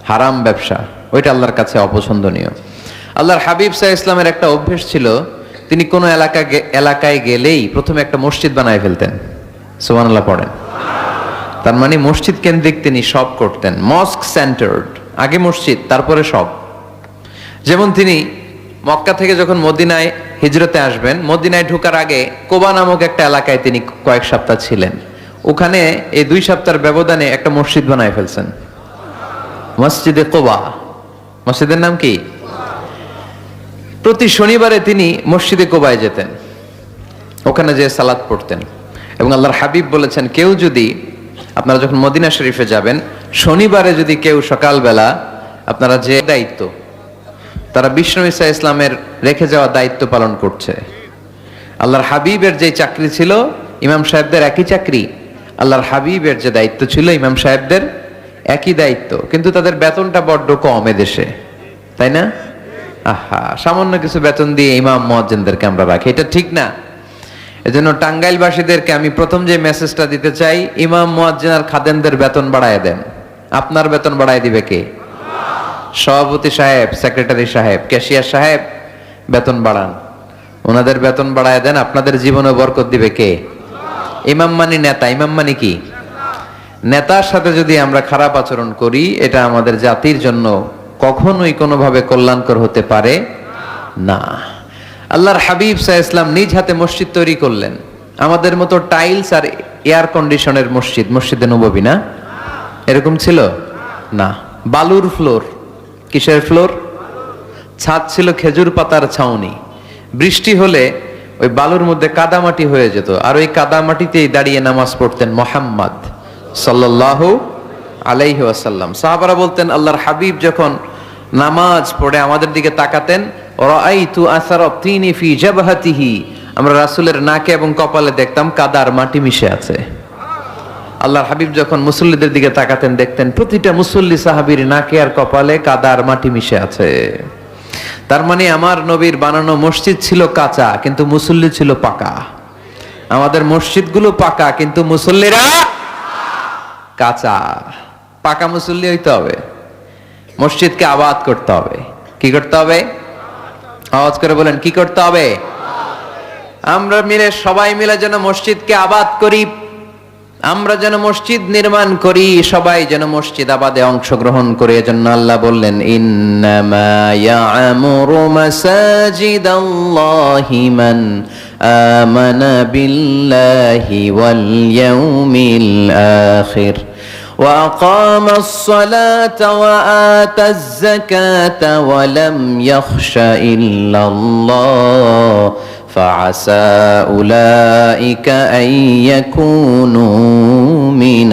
হারাম ব্যবসা, ওইটা আল্লাহর কাছে অপছন্দনীয়। আল্লাহর হাবিব সাল্লাল্লাহু আলাইহি ওয়াসাল্লামের একটা অভ্যেস ছিল, তিনি কোনো এলাকায় গেলেই প্রথমে একটা মসজিদ বানায় ফেলতেন। সুবহানাল্লাহ পড়েন। তার মানে মসজিদ কেন্দ্রিক তিনি সব করতেন, মস্ক সেন্টার্ড, আগে মসজিদ তারপরে সব। যেমন তিনি মক্কা থেকে যখন মদিনায় হিজরতে আসবেন, মদিনায় ঢোকার আগে কোবা নামক একটা এলাকায় তিনি কয়েক সপ্তাহ ছিলেন। ওখানে এই 2 সপ্তাহের ব্যবধানে একটা মসজিদ বানায় ফেলছেন, মসজিদে কোবা। মসজিদের নাম কি? প্রতি শনিবারে তিনি মসজিদে কোবায় যেতেন, ওখানে যে সালাত পড়তেন। এবং আল্লাহর হাবিব বলেছেন, কেউ যদি, আপনারা যখন মদিনা শরীফে যাবেন, শনিবারে যদি কেউ সকালবেলা, আপনারা যে দায়িত্ব তারা বিষ্ণু ঈসা ইসলামের রেখে যাওয়া দায়িত্ব পালন করছে। আল্লাহর হাবিবের যে চাকরি ছিল, ইমাম সাহেবদের একই চাকরি, আল্লাহর হাবিবের যে দায়িত্ব ছিল, ইমাম সাহেবদের একই দায়িত্ব, কিন্তু তাদের বেতনটা বড্ড কম এদেশে, তাই না? আহা, সামান্য কিছু বেতন দিয়ে ইমাম মুয়াজ্জিনদেরকে আমরা রাখি, এটা ঠিক না। এজন্য টাঙ্গাইলবাসীদেরকে আমি প্রথম যে মেসেজটা দিতে চাই, ইমাম মুয়াজ্জিন আর খাদেমদের বেতন বাড়ায় দেন। আপনার বেতন বাড়ায় দিবে কে? সভাপতি সাহেব, সেক্রেটারি সাহেব, ক্যাশিয়ার সাহেব, বেতন বাড়ান, ওনাদের বেতন বাড়ায় দেন। আপনাদের জীবনে বরকত দিবে কে? ইমাম মানি নেতা। ইমাম মানি কি? নেতার সাথে যদি আমরা খারাপ আচরণ করি, এটা আমাদের জাতির জন্য কখনোই কোনোভাবে কল্যাণকর হতে পারে না। আল্লাহর হাবিব সাল্লাল্লাহু আলাইহি ওয়াসাল্লাম নিজ হাতে মসজিদ তৈরি করলেন। আমাদের মতো টাইলস আর এয়ার কন্ডিশনের মসজিদ, মসজিদে নববী না, এরকম ছিল না। বালুর ফ্লোর। কিসের ফ্লোর? ছাদ ছিল খেজুর পাতার ছাউনি। বৃষ্টি হলে ওই বালুর মধ্যে কাদামাটি হয়ে যেত, আর ওই কাদামাটিতেই দাঁড়িয়ে নামাজ পড়তেন মুহাম্মদ সাল্লাল্লাহু আলাইহি ওয়াসাল্লাম। সাহাবারা বলতেন, আল্লাহর হাবিব যখন নামাজ পড়ে আমাদের দিকে তাকাতেন, রাআইতু আসারা তিনি ফি জাবহাতিহি, আমরা রাসূলের নাকে এবং কপালে দেখতাম কাদার মাটি মিশে আছে। আল্লাহর হাবিব যখন মুসল্লিদের দিকে তাকাতেন, দেখতেন প্রতিটা মুসল্লি সাহাবীর নাকে আর কপালে কাদার মাটি মিশে আছে। তার মানে আমার নবীর বানানো মসজিদ ছিল কাঁচা, কিন্তু মুসল্লি ছিল পাকা। আমাদের মসজিদগুলো পাকা, কিন্তু মুসল্লিরা কাঁচা। পাকা মুসল্লি হইতে হবে, মসজিদকে আবাদ করতে হবে। কি করতে হবে? আওয়াজ করে বলেন, কি করতে হবে? আমরা মিলে, সবাই মিলে যেন মসজিদকে আবাদ করি, আমরা যেন মসজিদ নির্মাণ করি, সবাই যেন মসজিদ আবাদে অংশগ্রহণ করে। এজন্য আল্লাহ বললেন, ইন্নামা ইয়া'মুরু মাসাজিদাল্লাহি মান আমানা বিল্লাহি ওয়াল ইয়াউমিল আখির ওয়া আকামাস সালাতা ওয়া আতাজ যাকাতা ওয়া লাম ইয়াখশা ইল্লাল্লাহ فعسى أولئك أن يكونوا من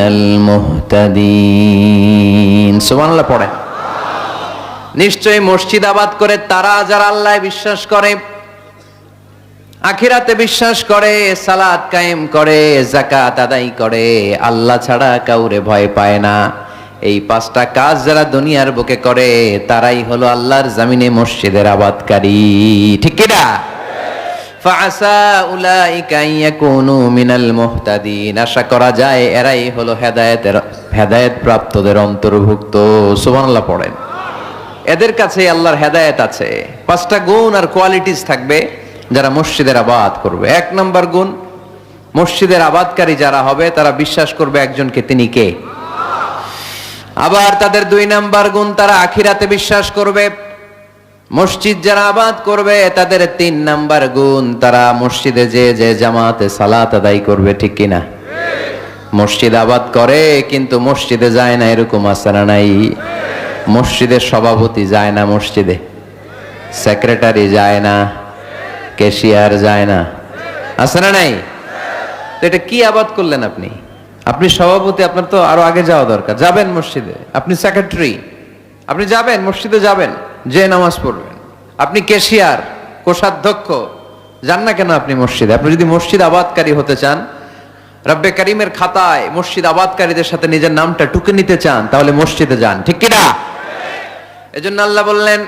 المهتدين সুবহান আল্লাহ পড়ে। নিশ্চয়ই মসজিদ আবাদ করে তারা যারা আল্লাহ বিশ্বাস করে, আখিরাতে বিশ্বাস করে, সালাত কায়েম করে, যাকাত আদায় করে, আল্লাহ ছাড়া কাউরে ভয় পায় না। এই 5টা কাজ যারা দুনিয়ার বুকে করে, তারাই হলো আল্লাহর জমিনে মসজিদের আবাদকারী। ঠিক কি না? ফাআসা উলাইকা ইয়াকুনু মিনাল মুহতাদিন, আশা করা যায় এরাই হলো হেদায়েত প্রাপ্তদের অন্তর্ভুক্ত। সুবহানাল্লাহ পড়েন। এদের কাছে আল্লাহর হেদায়েত আছে। 5টা গুণ আর কোয়ালিটিস থাকবে যারা মসজিদের আবাদ করবে। 1 নম্বর গুণ, মসজিদের আবাদকারী যারা হবে তারা বিশ্বাস করবে একজনকে, তিনি কে? আবার তাদের 2 নম্বর গুণ, তারা আখিরাতে বিশ্বাস করবে। মসজিদ যারা আবাদ করবে তাদের 3 নাম্বার গুণ, তারা মসজিদে যে জামাতে সালাত আদায় করবে। ঠিক কিনা? মসজিদ আবাদ করে কিন্তু মসজিদে যায় না, এরকম আছে না নাই? মসজিদের সভাপতি যায় না মসজিদে, সেক্রেটারি যায় না, ক্যাশিয়ার যায় না, আছে না নাই? তো এটা কি আবাদ করলেন আপনি? আপনি সভাপতি, আপনার তো আরো আগে যাওয়া দরকার। যাবেন মসজিদে, আপনি সেক্রেটারি, আপনি যাবেন মসজিদে, যাবেন যে নামাজ পড়বেন। আপনি ক্যাশিয়ার, কোষাধ্যক্ষ, যান না কেন আপনি মসজিদে? আপনি যদি মসজিদ আবাদকারী হতে চান, রব্বে কারিমের খাতায় মসজিদ আবাদকারীদের সাথে নিজের নামটা টুকে নিতে চান, তাহলে মসজিদে যান। ঠিক কি না? এজন্য আল্লাহ বললেন,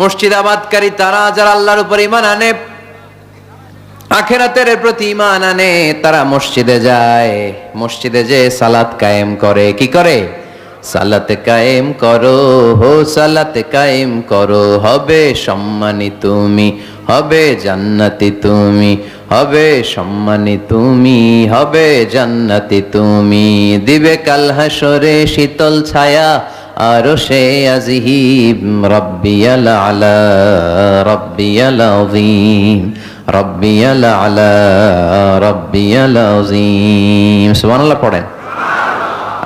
মসজিদ আবাদকারী তারা যারা আল্লাহর উপর ঈমান আনে, আখিরাতের প্রতি ঈমান আনে, তারা মসজিদে যায়, মসজিদে যে সালাত কায়েম করে। কি করে? সালাত কায়েম করো, হো সালাত কায়েম করো, হবে সম্মানী তুমি, হবে জান্নাতি তুমি, হবে সম্মানী তুমি, হবে জান্নাতি তুমি। দিবে কাল হাসরে শীতল ছায়া আরশে আজিম, রব্বিয়াল আলা রব্বিয়াল আযীম, রব্বিয়াল আলা রব্বিয়াল আযীম। সুবহানাল্লাহ পড়েন।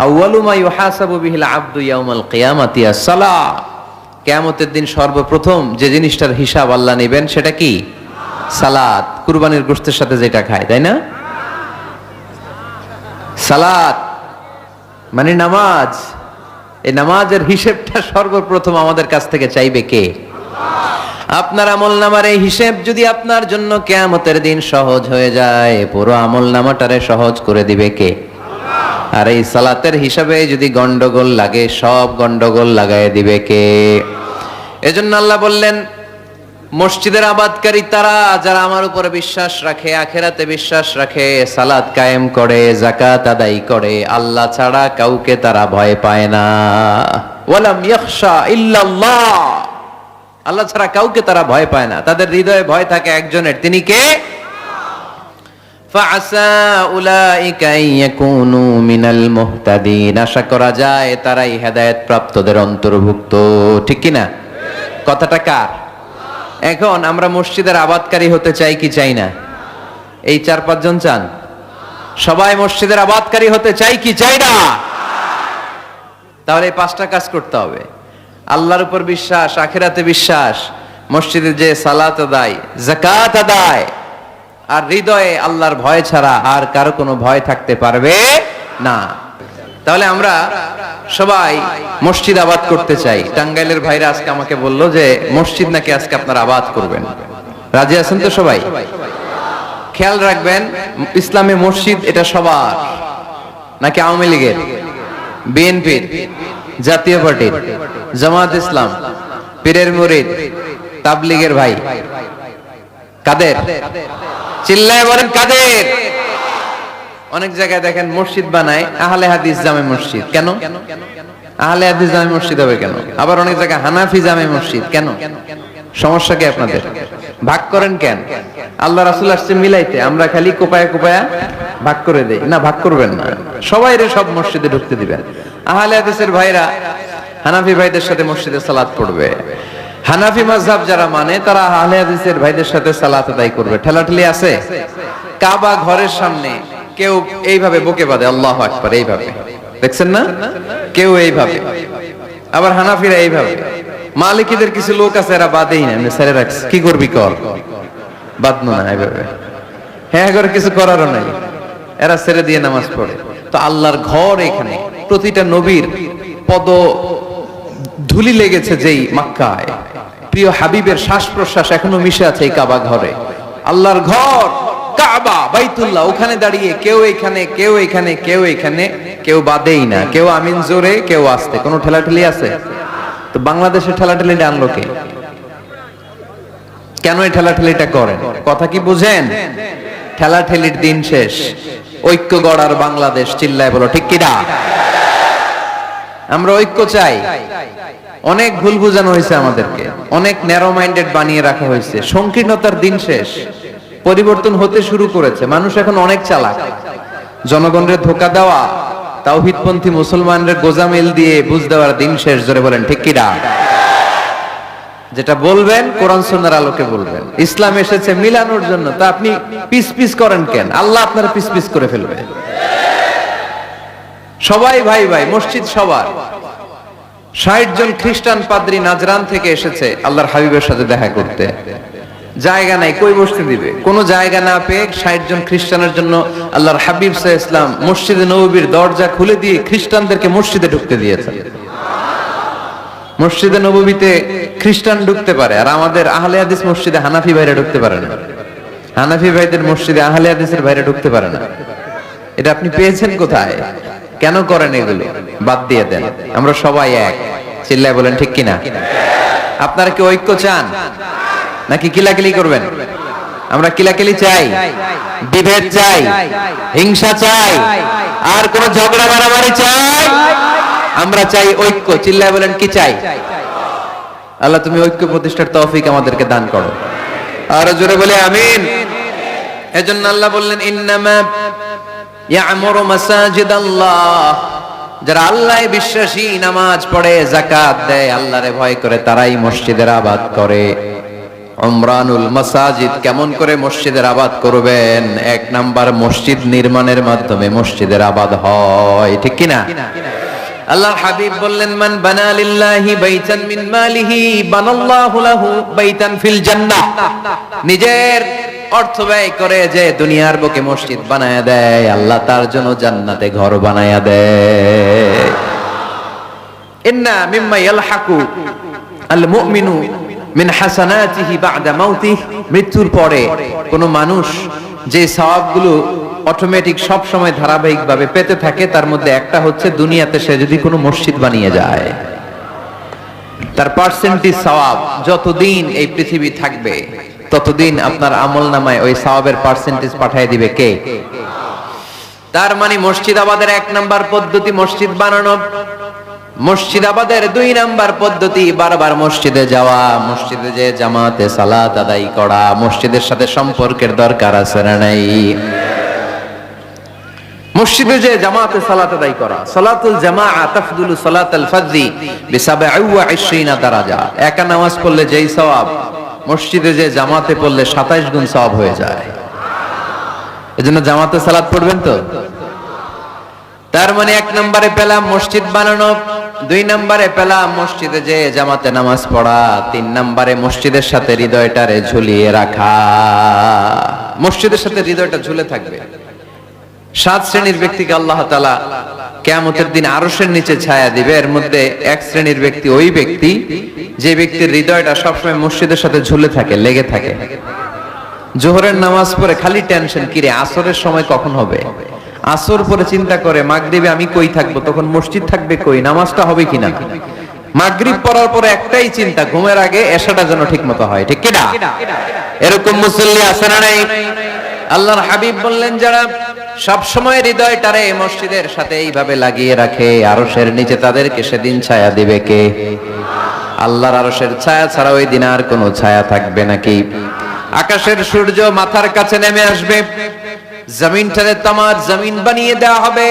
আউয়ালু মা ইউহাসাবু বিহিল আবদু ইয়াউমাল কিয়ামাতি আস-সালাহ। কিয়ামতের দিন সর্বপ্রথম যে জিনিসটার হিসাব আল্লাহ নেবেন সেটা কি? সালাত। কুরবানির গোশতের সাথে যেটা খায়, তাই না? সালাত মানে নামাজ। এই নামাজের হিসেবটা সর্বপ্রথম আমাদের কাছ থেকে চাইবে কে? আপনার আমলনামার এই হিসেব যদি আপনার জন্য কিয়ামতের দিন সহজ হয়ে যায়, পুরো আমলনামাটারে সহজ করে দিবে কে? আর এই সালাতের হিসাবে যদি গন্ডগোল লাগে, সব গন্ডগোল লাগায় দিবে কে? এজন্য আল্লাহ বললেন, মসজিদের আবাদকারী তারা যারা আমার উপরে বিশ্বাস রাখে, আখিরাতে বিশ্বাস রাখে, সালাত কায়েম করে, যাকাত আদায় করে, আল্লাহ ছাড়া কাউকে তারা ভয় পায় না। ওয়ালাম ইয়াখশা ইল্লাল্লাহ, আল্লাহ ছাড়া কাউকে তারা ভয় পায় না। তাদের হৃদয়ে ভয় থাকে একজনের, তিনি কে? ফাআসা উলাইকা ইয়াকুনু মিনাল মুহতাদিন, আশা করা যায় তারাই হেদায়েত প্রাপ্তদের অন্তর্ভুক্ত। ঠিক কি না? কথাটা কার? এখন আমরা মসজিদের আবাদকারী হতে চাই কি চাই না? এই 4-5 জন চান? সবাই মসজিদের আবাদকারী হতে চাই কি চাই না? তাহলে এই 5টা কাজ করতে হবে। আল্লাহর উপর বিশ্বাস, আখিরাতে বিশ্বাস, মসজিদে যে সালাত আদায়, যাকাত আদায়, আর হৃদয়ে আল্লাহর ভয় ছাড়া আর কারো কোনো ভয় থাকতে পারবে না। তাহলে আমরা সবাই মসজিদ আবাদ করতে চাই। টাঙ্গাইলের ভাইরা আজকে আমাকে বললো যে মসজিদ নাকি আজকে আপনারা আবাদ করবেন। রাজি আছেন তো সবাই? খেয়াল রাখবেন, ইসলামে মসজিদ এটা সবার নাকি আওয়ামী লীগের, বিএনপির, জাতীয় পার্টির, জামাত ইসলাম, পীরের মুরিদ, তাবলীগের ভাই? কাদের? চিল্লায় বলেন কাদের? অনেক জায়গায় দেখেন মসজিদ বানায় আহলে হাদিস জামে মসজিদ। কেন আহলে হাদিস জামে মসজিদ হবে কেন? আবার অনেক জায়গায় হানাফি জামে মসজিদ। কেন? সমস্যা কি আপনাদের? ভাগ করেন কেন? আল্লাহ রাসূল আসছে মিলাইতে, আমরা খালি কোপায়া কোপায়া ভাগ করে দেই। না, ভাগ করবেন না, সবাইরে সব মসজিদে ঢুকতে দিবেন। আহলে হাদিসের ভাইরা হানাফি ভাইদের সাথে মসজিদে সালাত পড়বে। হানাফি মাযহাব যারা মানে তারা আহলে হাদিসের ভাইদের সাথে সালাত আদায় করবে। ঠেলাঠেলি আছে? কাবা ঘরের সামনে কেউ এইভাবে বুকে বাঁধে, আল্লাহু আকবার, এইভাবে দেখছেন না? কেউ এইভাবে, আবার হানাফিরা এইভাবে। মালিকিদের কিছু লোক আছে এরা বাঁধেই না, এমনি ছেড়ে রাখছে। কি করবি কর, বাঁধনো না এইভাবে। হ্যাঁ, করে কিছু করারও নাই, এরা ছেড়ে দিয়ে নামাজ পড়ে। তো আল্লাহর ঘর এখানে, প্রতিটা নবীর পদ ধুলি লেগেছে যেই মক্কায়, প্রিয় হাবিবের শ্বাস প্রশ্বাস এখনো মিশে আছে এই কাবা ঘরে। আল্লাহর ঘর কাবা বাইতুল্লাহ, ওখানে দাঁড়িয়ে কেউ এখানে, কেউ এখানে, কেউ এখানে, কেউ বাদেই না, কেউ আমিন জোরে, কেউ আস্তে। কোনো ঠেলাঠেলি আছে? তো বাংলাদেশে ঠেলাঠেলিটা আনলো কে? কেন এই ঠেলাঠেলিটা করেন? কথা কি বুঝেন? ঠেলাঠেলির দিন শেষ, ঐক্য গড়ার বাংলাদেশ। চিল্লায় বলো ঠিক কিনা? আমরা ঐক্য চাই। অনেক ভুল বুঝানো হয়েছে আমাদেরকে, অনেক ন্যারো মাইন্ডেড বানিয়ে রাখা হয়েছে। সংকীর্ণতার দিন শেষ, পরিবর্তন হতে শুরু করেছে। মানুষ এখন অনেক চালাক। জনগণের ধোঁকা দেওয়া, তাওহীদপন্থী মুসলমানদের গোজামিল দিয়ে বুঝ দেওয়ার দিন শেষ। জোরে বলেন ঠিক কিনা? যেটা বলবেন কোরআন সুন্নাহর আলোকে বলবেন। ইসলাম এসেছে মিলানোর জন্য, তা আপনি পিস পিস করেন কেন? আল্লাহ আপনারা পিস পিস করে ফেলবে। সবাই ভাই ভাই, মসজিদ সবার। 60 জন খ্রিস্টান পাদ্রী নাজরান থেকে এসেছে আল্লাহর হাবিবের সাথে দেখা করতে। জায়গা নাই, কই বসতে দিবে? কোন জায়গা না পেয়ে 60 জন খ্রিস্টানের জন্য আল্লাহর হাবিব সাল্লাল্লাহু আলাইহি ওয়াসাল্লাম মসজিদে নববীর দরজা খুলে দিয়ে খ্রিস্টানদেরকে মসজিদে ঢুকতে দিয়েছেন। মসজিদে নববীতে খ্রিস্টান ঢুকতে পারে, আর আমাদের আহলে হাদিস মসজিদে হানাফি ভাইরা ঢুকতে পারে না। হানাফি ভাইদের মসজিদে আহলে হাদিসের ভাইরা ঢুকতে পারে না। এটা আপনি পেয়েছেন কোথায়? কেন করেন এগুলো? বাদ দিয়ে দেন। আমরা সবাই এক। চিল্লায় বলেন ঠিক কিনা? আপনারা কি ঐক্য চান নাকি কিলাকিলি করবেন? আমরা কিলাকিলি চাই, বিভেদ চাই, হিংসা চাই, আর কোন ঝগড়া মারামারি চাই? আমরা চাই ঐক্য, চিল্লায় বলেন কি চাই? আল্লাহ তুমি ঐক্য প্রতিষ্ঠার তৌফিক আমাদেরকে দান করো, আর জোরে বলে আমিন। এজন্য আল্লাহ বললেন ইন্নামা ইয়ামুরু মাসাজিদাল্লাহ, যারা আল্লাহয় বিশ্বাসী, নামাজ পড়ে, যাকাত দেয়, আল্লাহরে ভয় করে, তারাই মসজিদের আবাদ করে। উমরানুল মাসাজিদ, কেমন করে মসজিদের আবাদ করবেন? এক নাম্বার, মসজিদ নির্মাণের মাধ্যমে মসজিদের আবাদ হয়, ঠিক কিনা? আল্লাহর হাবিব বললেন মান বানা লিল্লাহি বাইতান মিন মালিহি বানাল্লাহু লাহু বাইতান ফিল জান্নাহ। নিজের অর্থ ব্যয় করে যে দুনিয়ার বুকে মসজিদ বানায়া দেয়, আল্লাহ তার জন্য জান্নাতে ঘর বানায়া দেয়। ইন্না মিম্মা ইয়ালহাকু আল মুমিনু মিন হাসানাতিহি বা'দা মাউতিহি, মৃত্যুর পরে কোন মানুষ যে সওয়াবগুলো অটোমেটিক সব সময় ধারাবাহিকভাবে পেতে থাকে, তার মধ্যে একটা হচ্ছে দুনিয়াতে সে যদি কোনো মসজিদ বানিয়ে যায়, তার পার্সেন্টেজ সওয়াব যতদিন এই পৃথিবী থাকবে ততদিন আপনার আমলনামায় ওই সওয়াবের পার্সেন্টেজ পাঠিয়ে দিবে কে? তার মানে মসজিদ আবাদের এক নাম্বার পদ্ধতি মসজিদ বানানো, মসজিদ আবাদের দুই নাম্বার পদ্ধতি বারবার মসজিদে যাওয়া, মসজিদে যে জামাতে সালাত আদায় করা। মসজিদের সাথে সম্পর্কের দরকার আছে না নাই? মসজিদে যে জামাতে সালাত আদায় করা, সালাতুল জামাআ তাফদুলু সালাতাল ফজরি বি27 দারাজা। একা নামাজ পড়লে যেই সওয়াব, মসজিদে যে জামাতে পড়লে 27 গুণ সওয়াব হয়ে যায়। এজন্য জামাতে সালাত পড়বেন তো। তার মানে এক নম্বরে পেলাম মসজিদ বানানো, দুই নম্বরে পেলাম মসজিদে যে জামাতে নামাজ পড়া, তিন নম্বরে মসজিদের সাথে হৃদয়টারে ঝুলিয়ে রাখা। মসজিদের সাথে হৃদয়টা ঝুলে থাকবে। 7 শ্রেণীর ব্যক্তিকে আল্লাহ তাআলা কিয়ামতের দিন আরশের নিচে ছায়া দিবে। এর মধ্যে এক শ্রেণীর ব্যক্তি ওই ব্যক্তি যে ব্যক্তির হৃদয়টা সবসময় মসজিদের সাথে ঝুলে থাকে, লেগে থাকে। জোহরের নামাজ পড়ে খালি টেনশন, কিরে আসরের সময় কখন হবে। আসর পরে চিন্তা করে মাগরিবে আমি কই থাকবো, তখন মসজিদ থাকবে কই, নামাজটা হবে কিনা। মাগরিব পড়ার পরে একটাই চিন্তা, ঘুমের আগে এশাটা যেন ঠিক মতো হয়, ঠিক কিনা? এরকম মুসল্লি আছে না নাই? আল্লাহর হাবিব বললেন যারা সব সময় হৃদয়টারে মসজিদের সাথে এইভাবে লাগিয়ে রাখে, আরশের নিচে তাদেরকে সেদিন ছায়া দিবে কে? আল্লাহর আরশের ছায়া ছাড়া ওই দিন আর কোনো ছায়া থাকবে নাকি? আকাশের সূর্য মাথার কাছে নেমে আসবে, জমিনটারে তামার জমিন বানিয়ে দেওয়া হবে,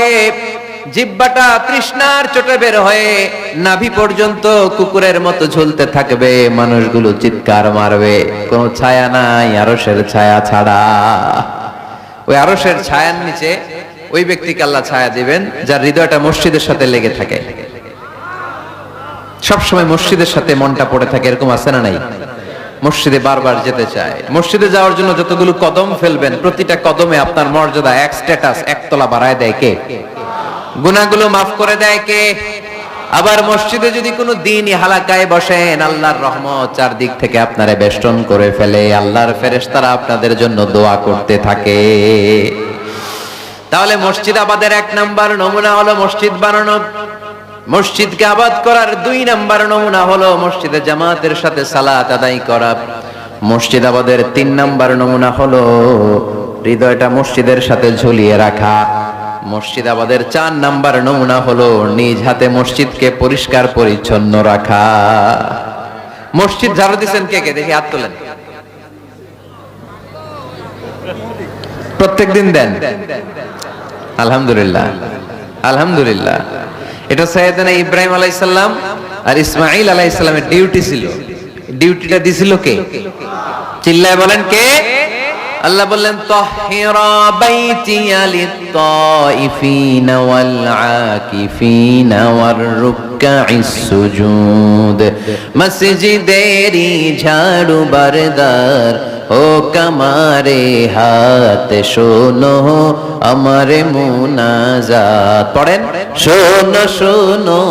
জিহ্বাটা তৃষ্ণার চোটে বের হয়ে নাভি পর্যন্ত কুকুরের মতো ঝুলতে থাকবে, মানুষগুলো চিৎকার মারবে, কোনো ছায়া নাই আরশের ছায়া ছাড়া। ওই আরশের ছায়ার নিচে ওই ব্যক্তিকে আল্লাহ ছায়া দিবেন যার হৃদয়টা মসজিদের সাথে লেগে থাকে, সবসময় মসজিদের সাথে মনটা পড়ে থাকে। এরকম আছে না নাই? মসজিদে বারবার যেতে চায়। মসজিদে যাওয়ার জন্য যতগুলো কদম ফেলবেন, প্রতিটা কদমে আপনার মর্যাদা এক স্ট্যাটাস, এক তলা বাড়ায় দেয় কে? গুনাহগুলো মাফ করে দেয় কে? আবার মসজিদে যদি কোনো দিনই হালাকায় বসেন, আল্লাহর রহমত চারদিক থেকে আপনারে বেষ্টন করে ফেলে, আল্লাহর ফেরেশতারা আপনাদের জন্য দোয়া করতে থাকে। তাহলে মসজিদ আবাদের এক নাম্বার নমুনা হলো মসজিদ বানানো। মসজিদকে আবাদ করার দুই নাম্বার নমুনা হলো মসজিদে জামাতের সাথে সালাত আদায় করা। মসজিদ আবাদের 3 নাম্বার নমুনা হলো হৃদয়টা মসজিদের সাথে ঝুলিয়ে রাখা। মসজিদ আবাদের 4 নাম্বার নমুনা হলো নিজ হাতে মসজিদকে পরিষ্কার পরিচ্ছন্ন রাখা। মসজিদ ঝাড়ু দিচ্ছেন কে কে? দেখি হাত তোলেন। প্রত্যেকদিন দেন? আলহামদুলিল্লাহ, আলহামদুলিল্লাহ। এটা সাইয়েদনা ইব্রাহিম আলাইহিস সালাম আর ইসমাঈল আলাইহিস সালামের ডিউটি ছিল। ডিউটিটা দিছিল কে? চিল্লায় বলেন কে? আল্লাহ বললেন তাহিরা বাইতিয়া লিত-তাইফিনা ওয়াল আকিফিনা ওয়ার রুকআইস সুজুদ। মসজিদেরি ঝাড়ু বারদার ও কামারে হাত, শোনো আমারে মুনাজাত। পড়েন, শোনো শোনো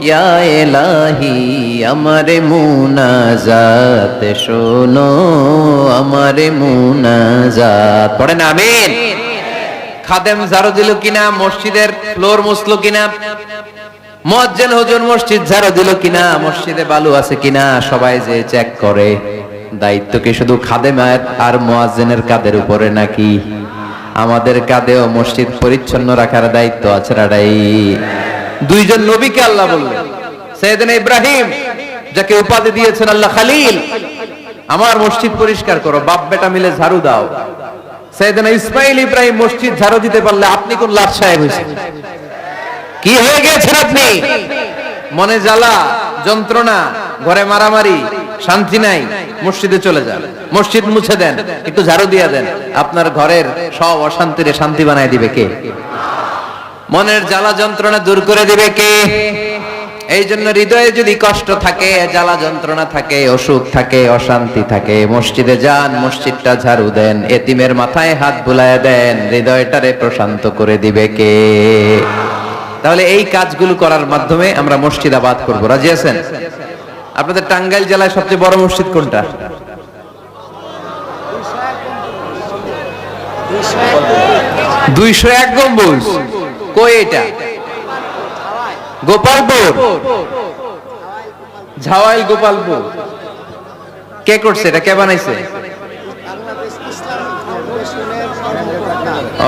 ইয়া ইলাহি আমারে মুনাজাত, শোনো আমারে মুনাজাত। পড়েন আমিন। খাদেম ঝাড়ু দিল কিনা? মসজিদের ফ্লোর মুছলো কিনা? মুয়াজ্জিন হুজুর মসজিদ ঝাড়ু দিল কিনা? মসজিদে বালু আছে কিনা? সবাই যে চেক করে। দায়িত্ব কি শুধু খাদেমাত আর মুয়াজ্জিনের কাঁধের উপরে নাকি আমাদের কাঁধেও মসজিদ পরিচ্ছন্ন রাখার দায়িত্ব আছে? দুইজন নবীকে আল্লাহ বললেন। সাইয়েদনা ইব্রাহিম, যাকে উপাধি দিয়েছেন আল্লাহ খালিল, আমার মসজিদ পরিষ্কার করো, বাপ বেটা মিলে ঝাড়ু দাও। সাইয়েদনা ইসমাইল ইব্রাহিম মসজিদ ঝাড়ু দিতে পারলে আপনি কোন লাট সাহেব হয়েছেন? কি হয়ে গেছেন আপনি? মনে জ্বালা, যন্ত্রণা, ঘরে মারামারি, শান্তি নাই, মসজিদে চলে যান, মসজিদ মুছে দেন, একটু ঝাড়ু দিয়ে দেন, আপনার ঘরের সব অশান্তিরে শান্তি বানায় দিবে কে? মনের জ্বালা যন্ত্রণা দূর করে দিবে কে? এই জন্য হৃদয়ে যদি কষ্ট থাকে, জ্বালা যন্ত্রণা থাকে, অসুখ থাকে, অশান্তি থাকে, মসজিদে যান, মসজিদটা ঝাড়ু দেন, এতিমের মাথায় হাত বুলায় দেন, হৃদয়টারে প্রশান্ত করে দিবে কে? তাহলে এই কাজগুলো করার মাধ্যমে আমরা মসজিদ আবাদ করব। রাজি আছেন? আপনাদের টাঙ্গাইল জেলায় সবচেয়ে বড় মসজিদ কোনটা? 201 গম্বুজ। কই এটা? গোপালপুর। ঝাওয়াইল গোপালপুর। কে করছে এটা? কে বানাইছে?